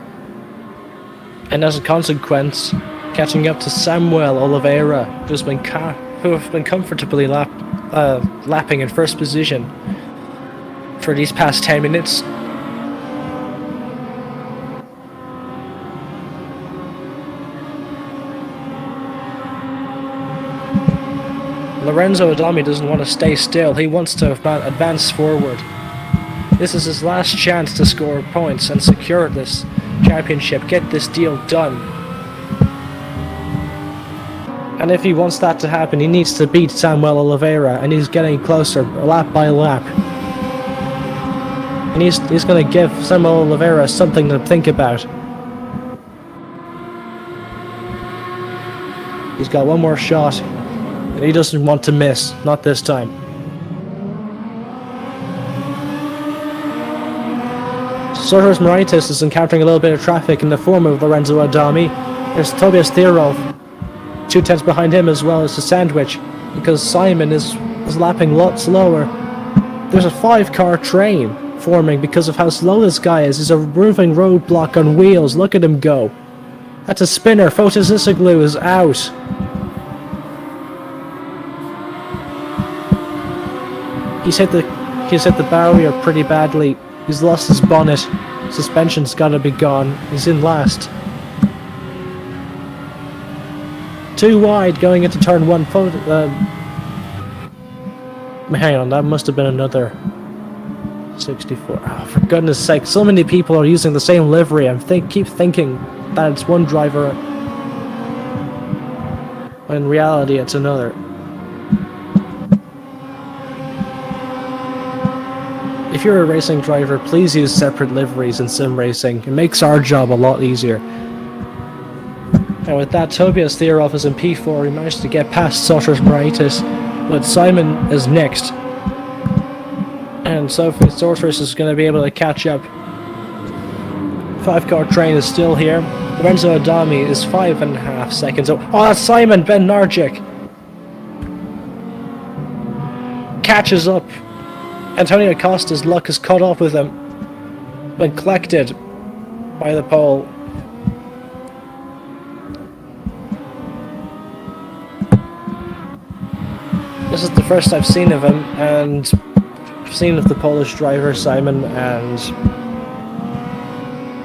[SPEAKER 1] And as a consequence, catching up to Samuel Oliveira, who have been comfortably lapping in first position for these past 10 minutes. Lorenzo Adami doesn't want to stay still, he wants to advance forward. This is his last chance to score points and secure this championship, get this deal done. And if he wants that to happen, he needs to beat Samuel Oliveira, and he's getting closer, lap by lap. And he's going to give Samuel Oliveira something to think about. He's got one more shot. And he doesn't want to miss, not this time. Lotus Evora is encountering a little bit of traffic in the form of Lorenzo Adami. There's Tobias Dierolf, 2/10 behind him as well as the sandwich, because Simon is lapping a lot slower. There's a 5-car train forming because of how slow this guy is. He's a moving roadblock on wheels, look at him go. That's a spinner, Fotis Issiglu is out. He's hit the barrier pretty badly. He's lost his bonnet. Suspension's gotta be gone. He's in last. Too wide going into turn 1. Hang on, that must have been another 64. Oh, for goodness sake, so many people are using the same livery. I keep thinking that it's one driver, when in reality it's another. if you're a racing driver, please use separate liveries in sim racing. It makes our job a lot easier. And with that, Tobias Theorov is in P4. He managed to get past Sotters Moraitis, but Simon is next. And Sophie Sotters is going to be able to catch up. 5-car train is still here. Lorenzo Adami is 5.5 seconds. Oh, that's Simon Ben Narjic. Catches up. Antonio Costa's luck has caught up with him. Been collected by the pole. This is the first I've seen of him, and I've seen of the Polish driver Simon, and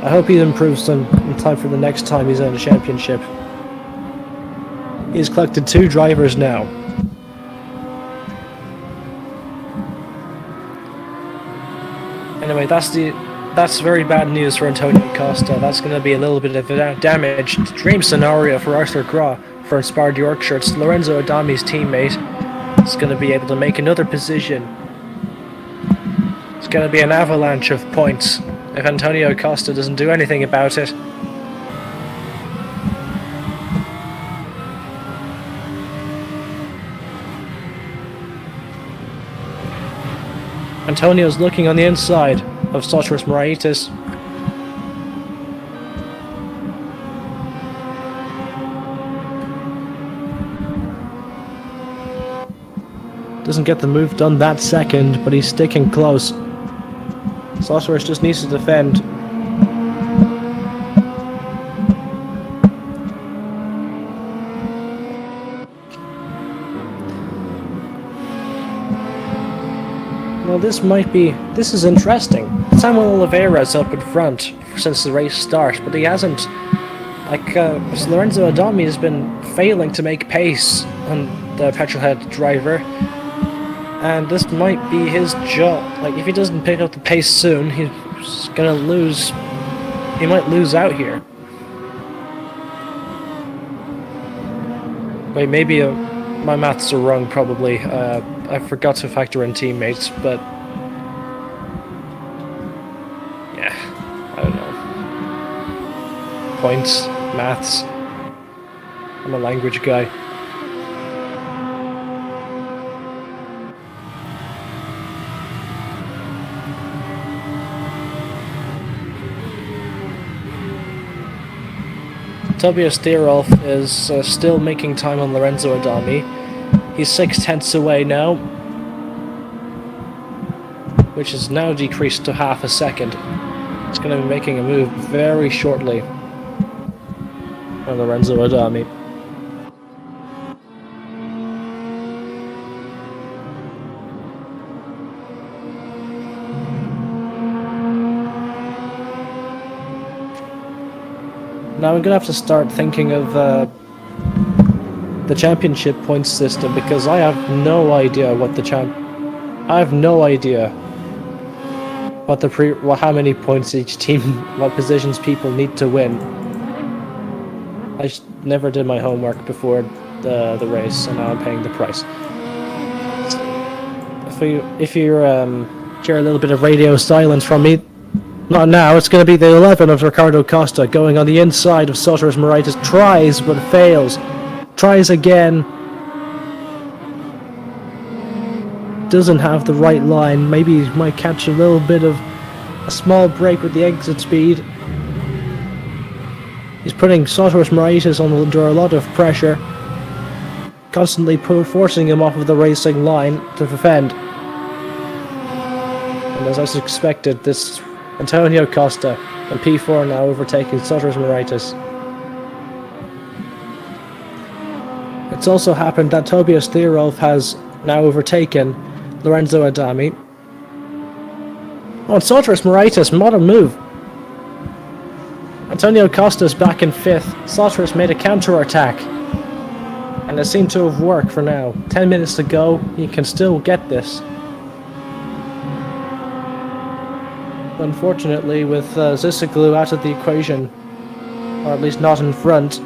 [SPEAKER 1] I hope he improves in time for the next time he's in a championship. He's collected 2 drivers now. Anyway, that's very bad news for Antonio Costa. That's going to be a little bit of a damaged dream scenario for Arthur Graw for Inspired Yorkshire. It's Lorenzo Adami's teammate. It's going to be able to make another position. It's going to be an avalanche of points if Antonio Costa doesn't do anything about it. Antonio's looking on the inside of Sotters Moraitis. Doesn't get the move done that second, but he's sticking close. Sotters just needs to defend. Well, this is interesting. Samuel Oliveira's up in front since the race start, but he hasn't, Lorenzo Adami has been failing to make pace on the PetrolHead driver, and this might be his job. Like, if he doesn't pick up the pace soon, he's gonna lose, he might lose out here. Wait, maybe my maths are wrong, probably. I forgot to factor in teammates, but yeah, I don't know. Points, maths. I'm a language guy. Tobias Theorov is still making time on Lorenzo Adami. He's 6/10 away now, which is now decreased to half a second. He's going to be making a move very shortly on Lorenzo Adami. Now I'm going to have to start thinking of the championship points system, because I have no idea what how many points each team, what positions people need to win. I never did my homework before the race, and now I'm paying the price. If you hear a little bit of radio silence from me, not now. It's going to be the 11 of Ricardo Costa going on the inside of Sotters Moraitis. Tries but fails. Tries again. Doesn't have the right line. Maybe he might catch a little bit of a small break with the exit speed. He's putting Sotters Moraitis under a lot of pressure, constantly forcing him off of the racing line to defend. And as I expected, this Antonio Costa and P4 now overtaking Sotters Moraitis. It's also happened that Tobias Theorov has now overtaken Lorenzo Adami. Oh, and Sotters Moraitis, what a move. Antonio Costa's back in 5th. Sotters made a counter-attack, and it seemed to have worked for now. 10 minutes to go, he can still get this. Unfortunately, with Zisoglu out of the equation, or at least not in front,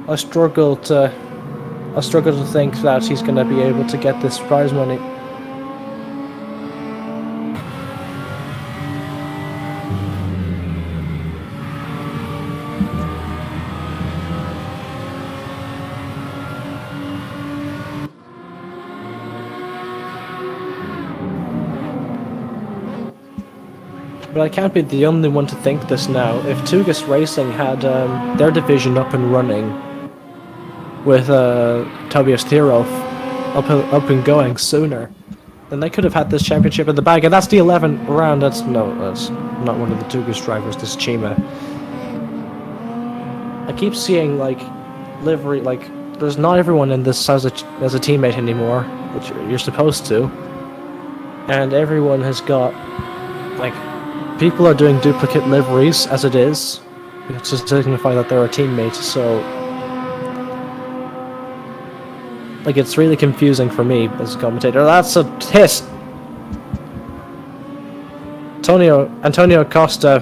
[SPEAKER 1] I struggle to think that he's going to be able to get this prize money. But I can't be the only one to think this now. If Tugas Racing had their division up and running with Tobias Thierhoff up and going sooner, then they could have had this championship in the bag. And that's the 11th round. That's not one of the Tugas drivers. This Chima. I keep seeing like livery, like there's not everyone in this as a teammate anymore, which you're supposed to, and everyone has got like people are doing duplicate liveries as it is to signify that they're a teammate. So like it's really confusing for me as a commentator. That's a hit. Antonio Costa.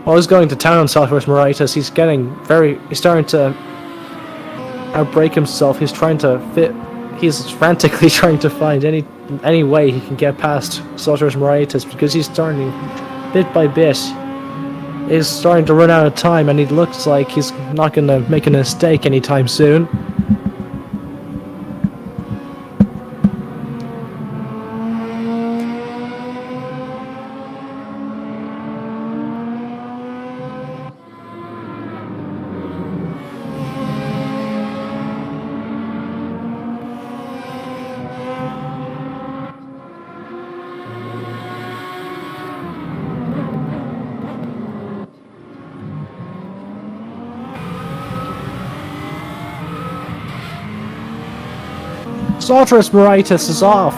[SPEAKER 1] Well, he's going to town on Southwest Moraitis. He's starting to outbrake himself. He's frantically trying to find any way he can get past Southwest Moraitis, because he's starting bit by bit. He's starting to run out of time, and he looks like he's not going to make a mistake anytime soon. Southwest Moraitis is off.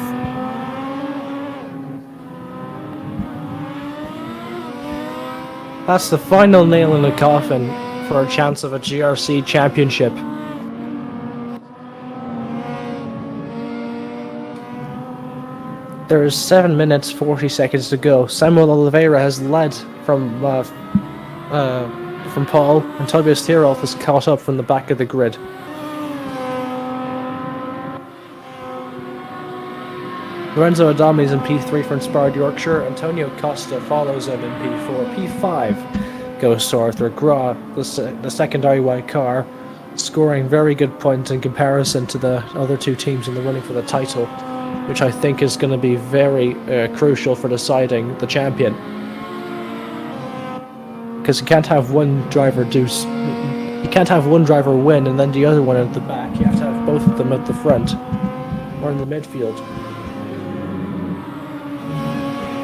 [SPEAKER 1] That's the final nail in the coffin for a chance of a GRC championship. There is 7 minutes 40 seconds to go. Samuel Oliveira has led from Paul, and Tobias Thierhoff is caught up from the back of the grid. Lorenzo Adami is in P3 for Inspired Yorkshire. Antonio Costa follows him in P4. P5 goes to Arthur Gra, the secondary white car, scoring very good points in comparison to the other two teams in the running for the title, which I think is going to be very crucial for deciding the champion. Because you can't have one driver win and then the other one at the back. You have to have both of them at the front or in the midfield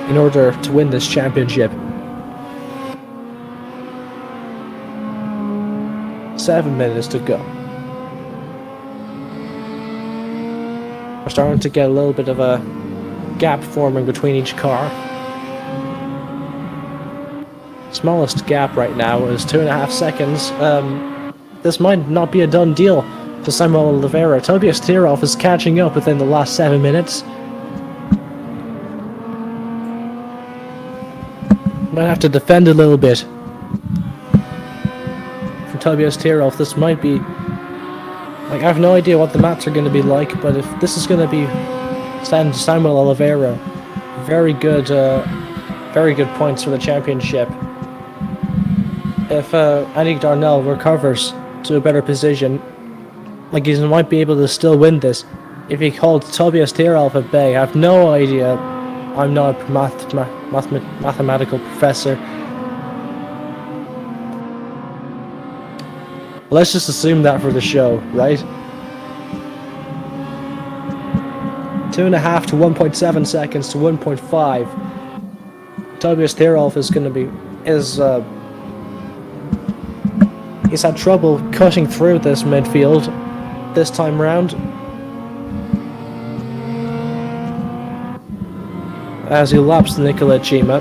[SPEAKER 1] in order to win this championship. 7 minutes to go. We're starting to get a little bit of a gap forming between each car. Smallest gap right now is 2.5 seconds. This might not be a done deal for Samuel Oliveira. Tobias Thierhoff is catching up within the last 7 minutes. Might have to defend a little bit. For Tobias Thierhoff, this might be... I have no idea what the mats are going to be like, but if this is going to be Samuel Oliveira, very good points for the championship. If Andy Darnell recovers to a better position, he might be able to still win this. If he holds Tobias Thierhoff at bay, I have no idea. I'm not a mathematical professor. Let's just assume that for the show, right? 2.5 to 1.7 seconds to 1.5. Tobias Thierhoff is going to be... He's had trouble cutting through this midfield this time round, as he laps Nicola Chima.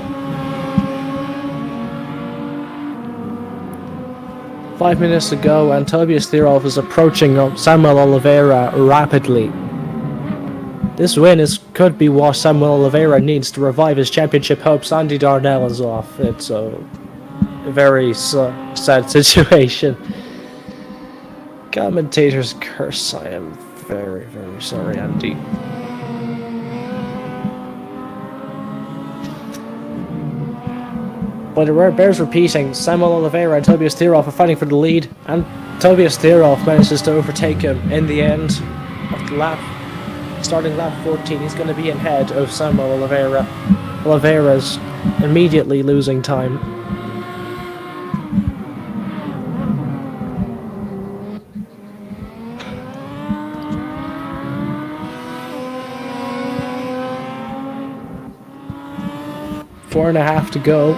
[SPEAKER 1] 5 minutes to go, and Tobias Thierhoff is approaching Samuel Oliveira rapidly. This win could be what Samuel Oliveira needs to revive his championship hopes. Andy Darnell is off. It's a very sad situation. Commentator's curse. I am very, very sorry, Andy. But it bears repeating, Samuel Oliveira and Tobias Thierhoff are fighting for the lead, and Tobias Thierhoff manages to overtake him in the end of the lap. Starting lap 14, he's going to be ahead of Samuel Oliveira. Oliveira's immediately losing time. Four and a half to go.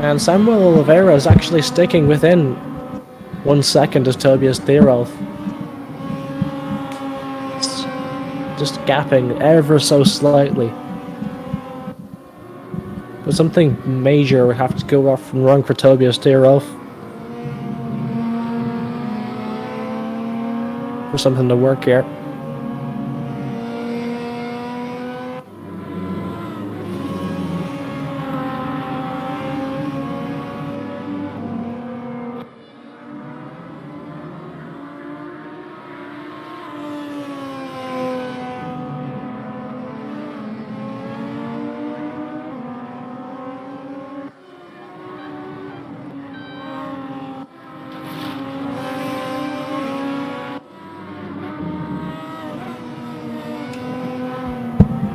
[SPEAKER 1] And Samuel Oliveira is actually sticking within 1 second of Tobias Thierolf. Just gapping ever so slightly. But something major would have to go off and wrong for Tobias Thierolf for something to work here.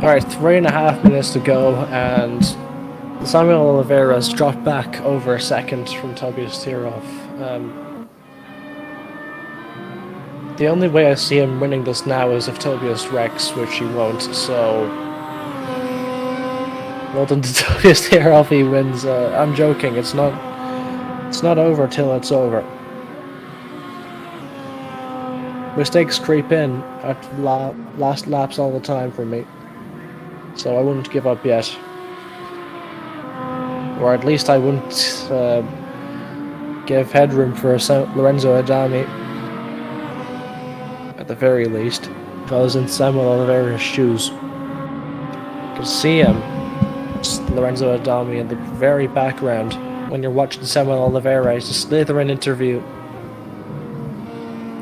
[SPEAKER 1] Alright, 3.5 minutes to go, and Samuel Oliveira has dropped back over a second from Tobias Thierolf. The only way I see him winning this now is if Tobias wrecks, which he won't, so... Well done to Tobias Thierolf, he wins. I'm joking, it's not over till it's over. Mistakes creep in at last laps all the time for me. So I wouldn't give up yet. Or at least I wouldn't give headroom for Lorenzo Adami. At the very least. If I was in Samuel Oliveira's shoes. You can see him, Lorenzo Adami, in the very background when you're watching Samuel Oliveira's Slytherin interview.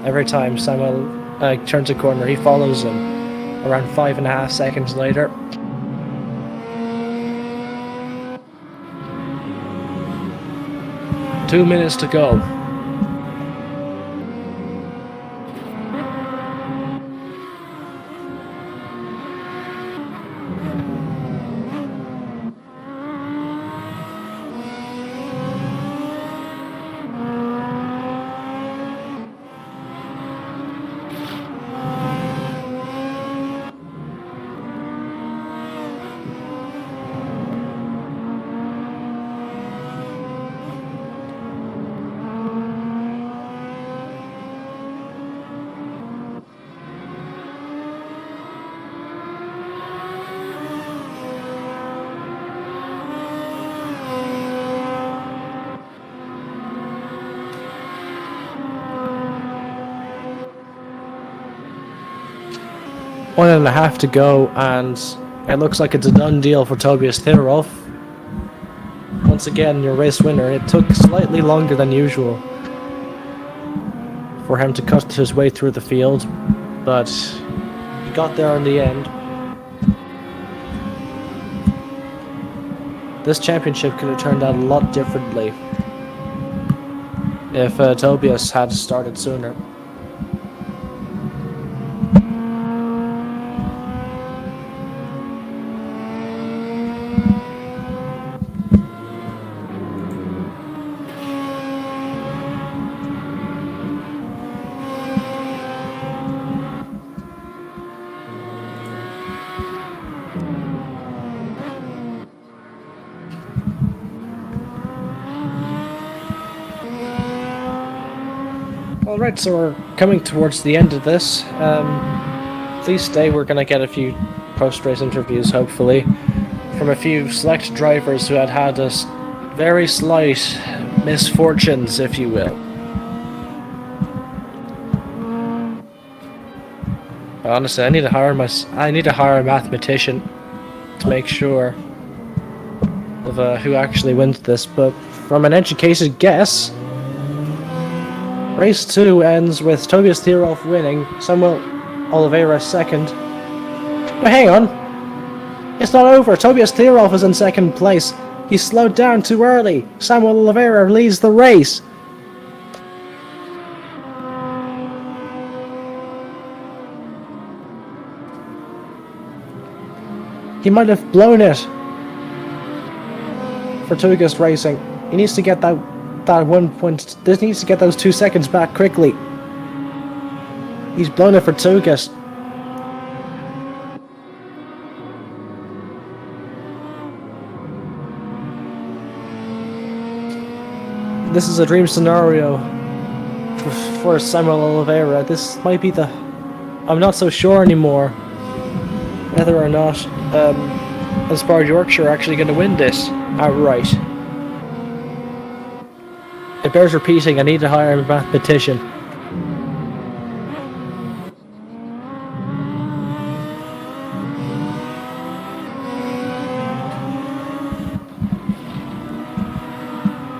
[SPEAKER 1] Every time Samuel turns a corner, he follows him. Around 5.5 seconds later. Two minutes to go. One and a half to go, and it looks like it's a done deal for Tobias Thierolf. Once again, your race winner. It took slightly longer than usual for him to cut his way through the field, but he got there in the end. This championship could have turned out a lot differently if Tobias had started sooner. Alright, so we're coming towards the end of this. Please stay, we're going to get a few post-race interviews, hopefully, from a few select drivers who had a very slight misfortunes, if you will. Honestly, I need to hire a mathematician to make sure of who actually wins this, but from an educated guess, Race 2 ends with Tobias Thierolf winning, Samuel Oliveira second. But hang on! It's not over! Tobias Thierolf is in second place. He slowed down too early. Samuel Oliveira leads the race. He might have blown it for Tugas Racing. He needs to get that 1 point. This needs to get those 2 seconds back quickly. He's blown it for Tugas. This is a dream scenario for Samuel Oliveira. This might be the... I'm not so sure anymore whether or not Inspired Yorkshire are actually going to win this outright. It bears repeating, I need to hire a mathematician.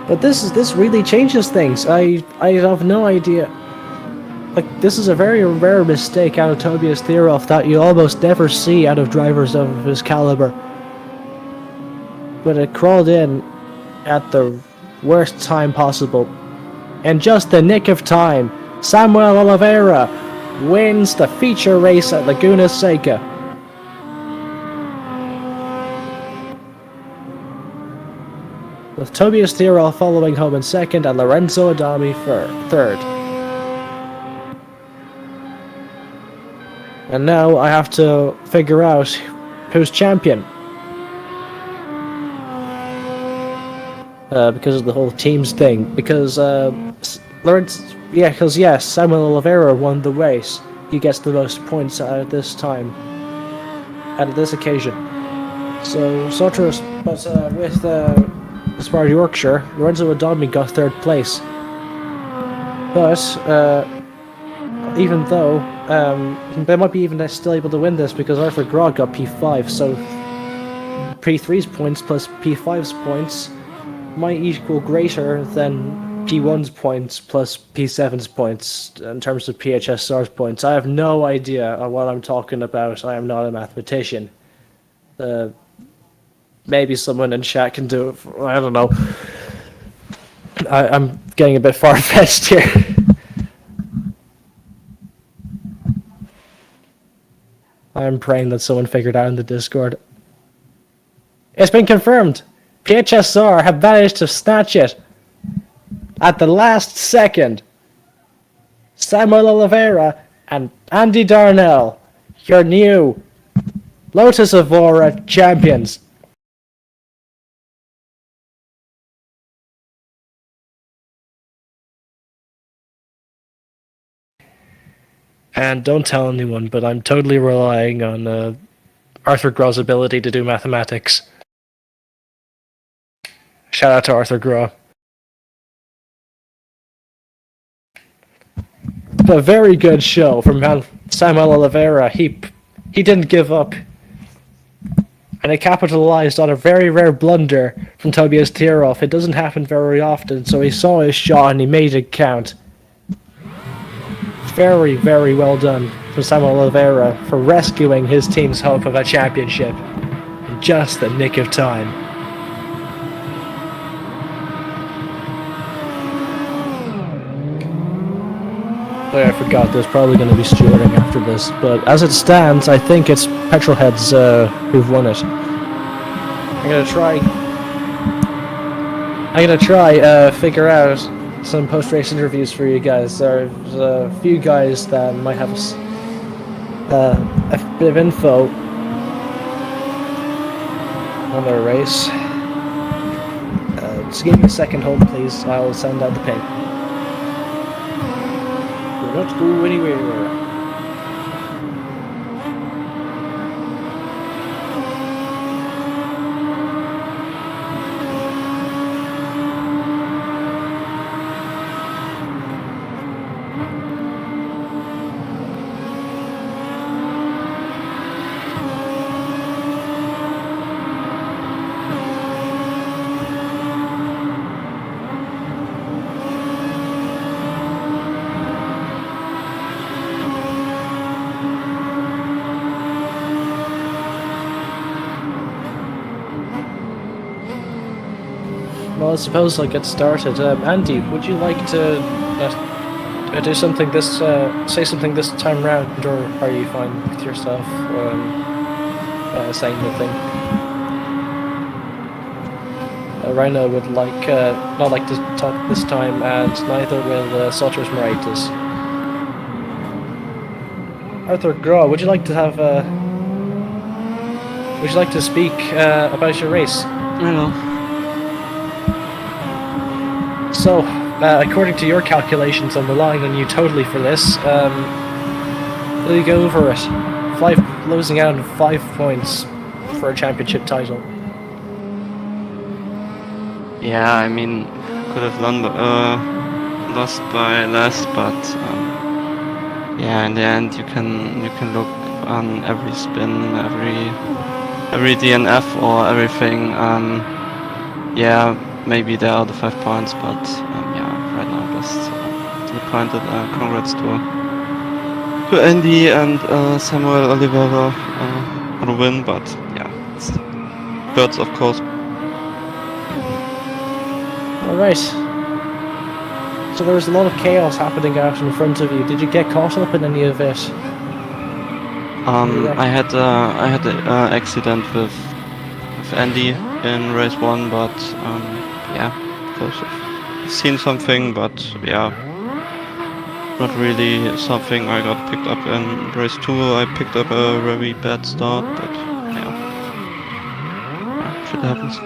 [SPEAKER 1] But this really changes things. I have no idea. Like, this is a very rare mistake out of Tobias Thierhoff that you almost never see out of drivers of his caliber. But it crawled in at the worst time possible. In just the nick of time, Samuel Oliveira wins the feature race at Laguna Seca. With Tobias Thierhoff following home in second and Lorenzo Adami for third. And now I have to figure out who's champion. Because of the whole teams thing. Because Samuel Oliveira won the race. He gets the most points at this time. At this occasion. So, with Inspired Yorkshire, Lorenzo Adami got third place. But, even though, they might be even still able to win this because Arthur Grog got P5, so P3's points plus P5's points might equal greater than P1's points plus P7's points in terms of PHSR's points. I have no idea what I'm talking about. I am not a mathematician. Maybe someone in chat can do it. I don't know. I'm getting a bit far-fetched here. I'm praying that someone figured out in the Discord. It's been confirmed. PHSR have managed to snatch it at the last second. Samuel Oliveira and Andy Darnell, your new Lotus Evora champions. And don't tell anyone, but I'm totally relying on Arthur Grau's ability to do mathematics. Shout out to Arthur Grau. A very good show from Samuel Oliveira. He didn't give up. And he capitalized on a very rare blunder from Tobias Thierhoff. It doesn't happen very often, so he saw his shot and he made it count. Very, very well done from Samuel Oliveira for rescuing his team's hope of a championship in just the nick of time. Oh yeah, I forgot, there's probably going to be stewarding after this, but as it stands, I think it's PetrolHeads who've won it. I'm gonna try figure out some post-race interviews for you guys. There's a few guys that might have a bit of info on their race. Just give me a second, hold please. I'll send out the ping. Do not go anywhere. Well, I suppose I'll get started. Andy, would you like to do something say something this time round, or are you fine with yourself? saying nothing. Rhino would not like to talk this time, and neither will Sotters Moraitis. Arthur Graw, would you like to have would you like to speak about your race?
[SPEAKER 2] Well,
[SPEAKER 1] So, according to your calculations, I'm relying on you totally for this. Will you go over it? Losing out on 5 points for a championship title.
[SPEAKER 2] yeah, I mean, could have lost by less, but yeah, in the end, you can look on every spin, every DNF or everything. Yeah, maybe there are the 5 points, but yeah, right now I'm just disappointed. Congrats to Andy and Samuel Oliveira on a win, but yeah, it's hurts of course.
[SPEAKER 1] Alright. So there was a lot of chaos happening out in front of you. Did you get caught up in any of it?
[SPEAKER 2] I had an accident with Andy in race 1, but yeah, of course I've seen something, but yeah, not really something I got picked up in race 2. I picked up a very bad start, but yeah, shit happens.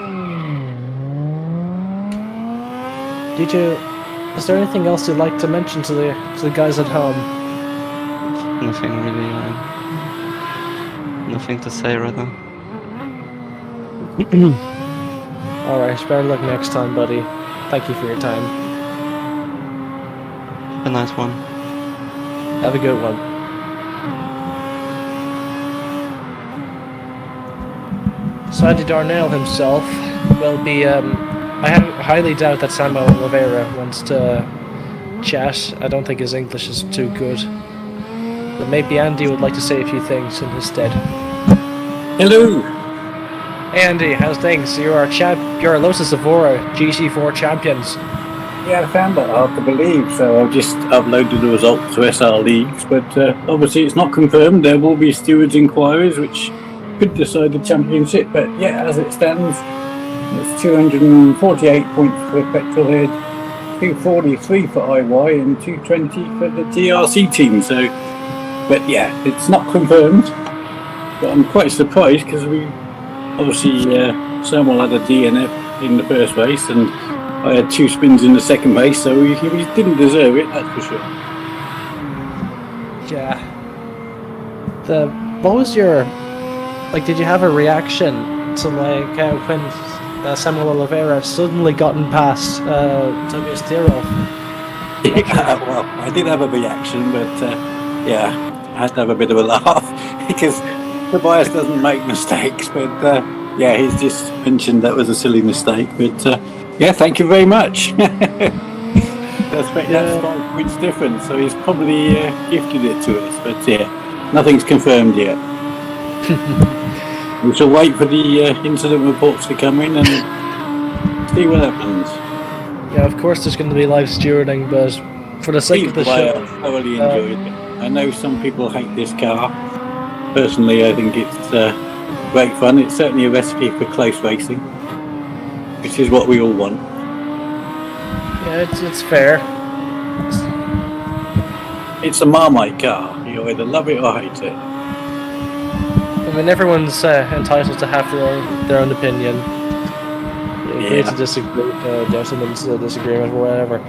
[SPEAKER 1] Is there anything else you'd like to mention to the guys at home?
[SPEAKER 2] Nothing really, nothing to say right now.
[SPEAKER 1] Alright, better luck next time, buddy. Thank you for your time.
[SPEAKER 2] A nice one.
[SPEAKER 1] Have a good one. So Andy Darnell himself will be, I highly doubt that Samuel Oliveira wants to chat. I don't think his English is too good. But maybe Andy would like to say a few things in his stead.
[SPEAKER 3] Hello.
[SPEAKER 1] Hey Andy, how's things? You're a Lotus Evora GT4 champions.
[SPEAKER 3] Yeah, I found that hard to believe, so I've just uploaded the results to SR Leagues, but obviously it's not confirmed. There will be stewards' inquiries which could decide the championship, but yeah, as it stands, it's 248 points for PetrolHead, 243 for IY, and 220 for the TRC team. So, but yeah, it's not confirmed. But I'm quite surprised because we obviously Samuel had a DNF in the first race, and I had 2 spins in the second race, so he didn't deserve it, that's for sure.
[SPEAKER 1] Yeah. What was your did you have a reaction to when Samuel Oliveira suddenly gotten past Tobias Tirol?
[SPEAKER 3] Well, I did have a reaction, but yeah, I had to have a bit of a laugh because Tobias doesn't make mistakes, but yeah, he's just mentioned that was a silly mistake, but yeah, thank you very much. That's 5 points difference, so he's probably gifted it to us, but yeah, nothing's confirmed yet. We shall wait for the incident reports to come in and see what happens.
[SPEAKER 1] Yeah, of course there's going to be live stewarding, but for the sake of the show...
[SPEAKER 3] I thoroughly enjoyed it. I know some people hate this car. Personally, I think it's great fun. It's certainly a recipe for close racing, which is what we all want.
[SPEAKER 1] Yeah, it's fair.
[SPEAKER 3] It's a Marmite car. You either love it or hate it.
[SPEAKER 1] I mean, everyone's entitled to have their own opinion. Agree to disagree, gentlemen's disagreement, or whatever.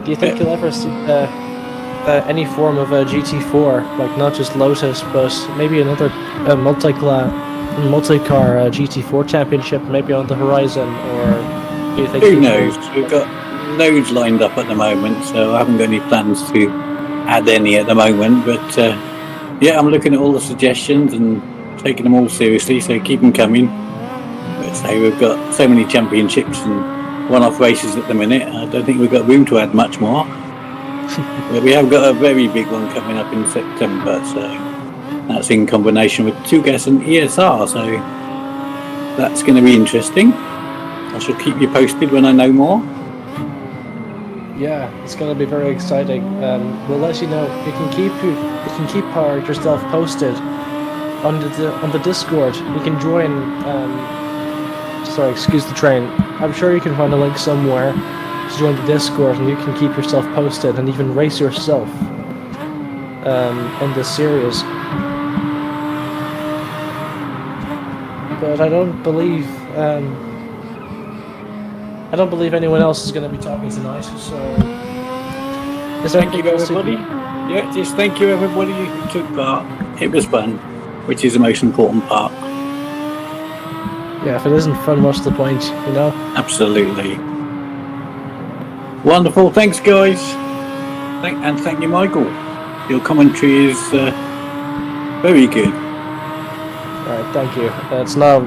[SPEAKER 1] Do you think you'll ever see any form of a GT4, like not just Lotus, but maybe another multi-car GT4 championship, maybe on the horizon, or do you think?
[SPEAKER 3] Who knows? We've got loads lined up at the moment, so I haven't got any plans to add any at the moment. But yeah, I'm looking at all the suggestions and taking them all seriously, so keep them coming. But say we've got so many championships and one-off races at the minute, I don't think we've got room to add much more. But we have got a very big one coming up in September, so that's in combination with 2GAS and ESR, so that's going to be interesting. I shall keep you posted when I know more.
[SPEAKER 1] Yeah, it's going to be very exciting. We'll let you know. You can keep yourself posted on the Discord. You can join. Sorry, excuse the train. I'm sure you can find a link somewhere to join the Discord, and you can keep yourself posted and even race yourself in this series. But I don't believe anyone else is going to be talking tonight. So, is there
[SPEAKER 3] Thank you,
[SPEAKER 1] anything else
[SPEAKER 3] everybody. Yeah, just thank you, everybody who took part. It was fun, which is the most important part.
[SPEAKER 1] Yeah, if it isn't fun, what's the point, you know?
[SPEAKER 3] Absolutely. Wonderful. Thanks, guys. Thank you, Michael. Your commentary is very good.
[SPEAKER 1] Alright, thank you. It's now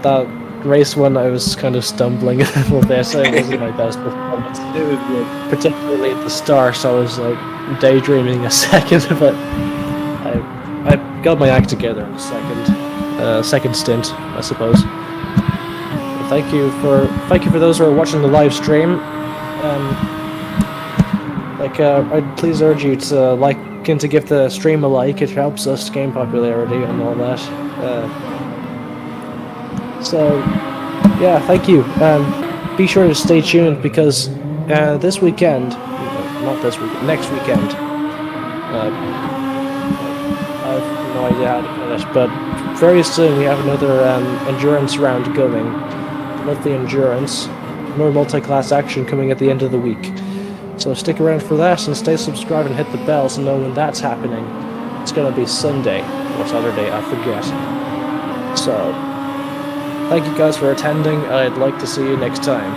[SPEAKER 1] that race one, I was kind of stumbling a little bit, so it wasn't my best performance.
[SPEAKER 3] It was good.
[SPEAKER 1] Particularly at the start, I was like daydreaming a second, but I got my act together in the second stint, I suppose. But thank you for those who are watching the live stream. I'd please urge you to like and to give the stream a like. It helps us gain popularity and all that. So yeah, thank you. Be sure to stay tuned because this weekend, not this weekend, next weekend. I have no idea how to put it, but very soon we have another endurance round going. Monthly endurance, more multi-class action coming at the end of the week. So stick around for that and stay subscribed and hit the bell to know when that's happening. It's going to be Sunday or Saturday, I forget. So, thank you guys for attending. I'd like to see you next time.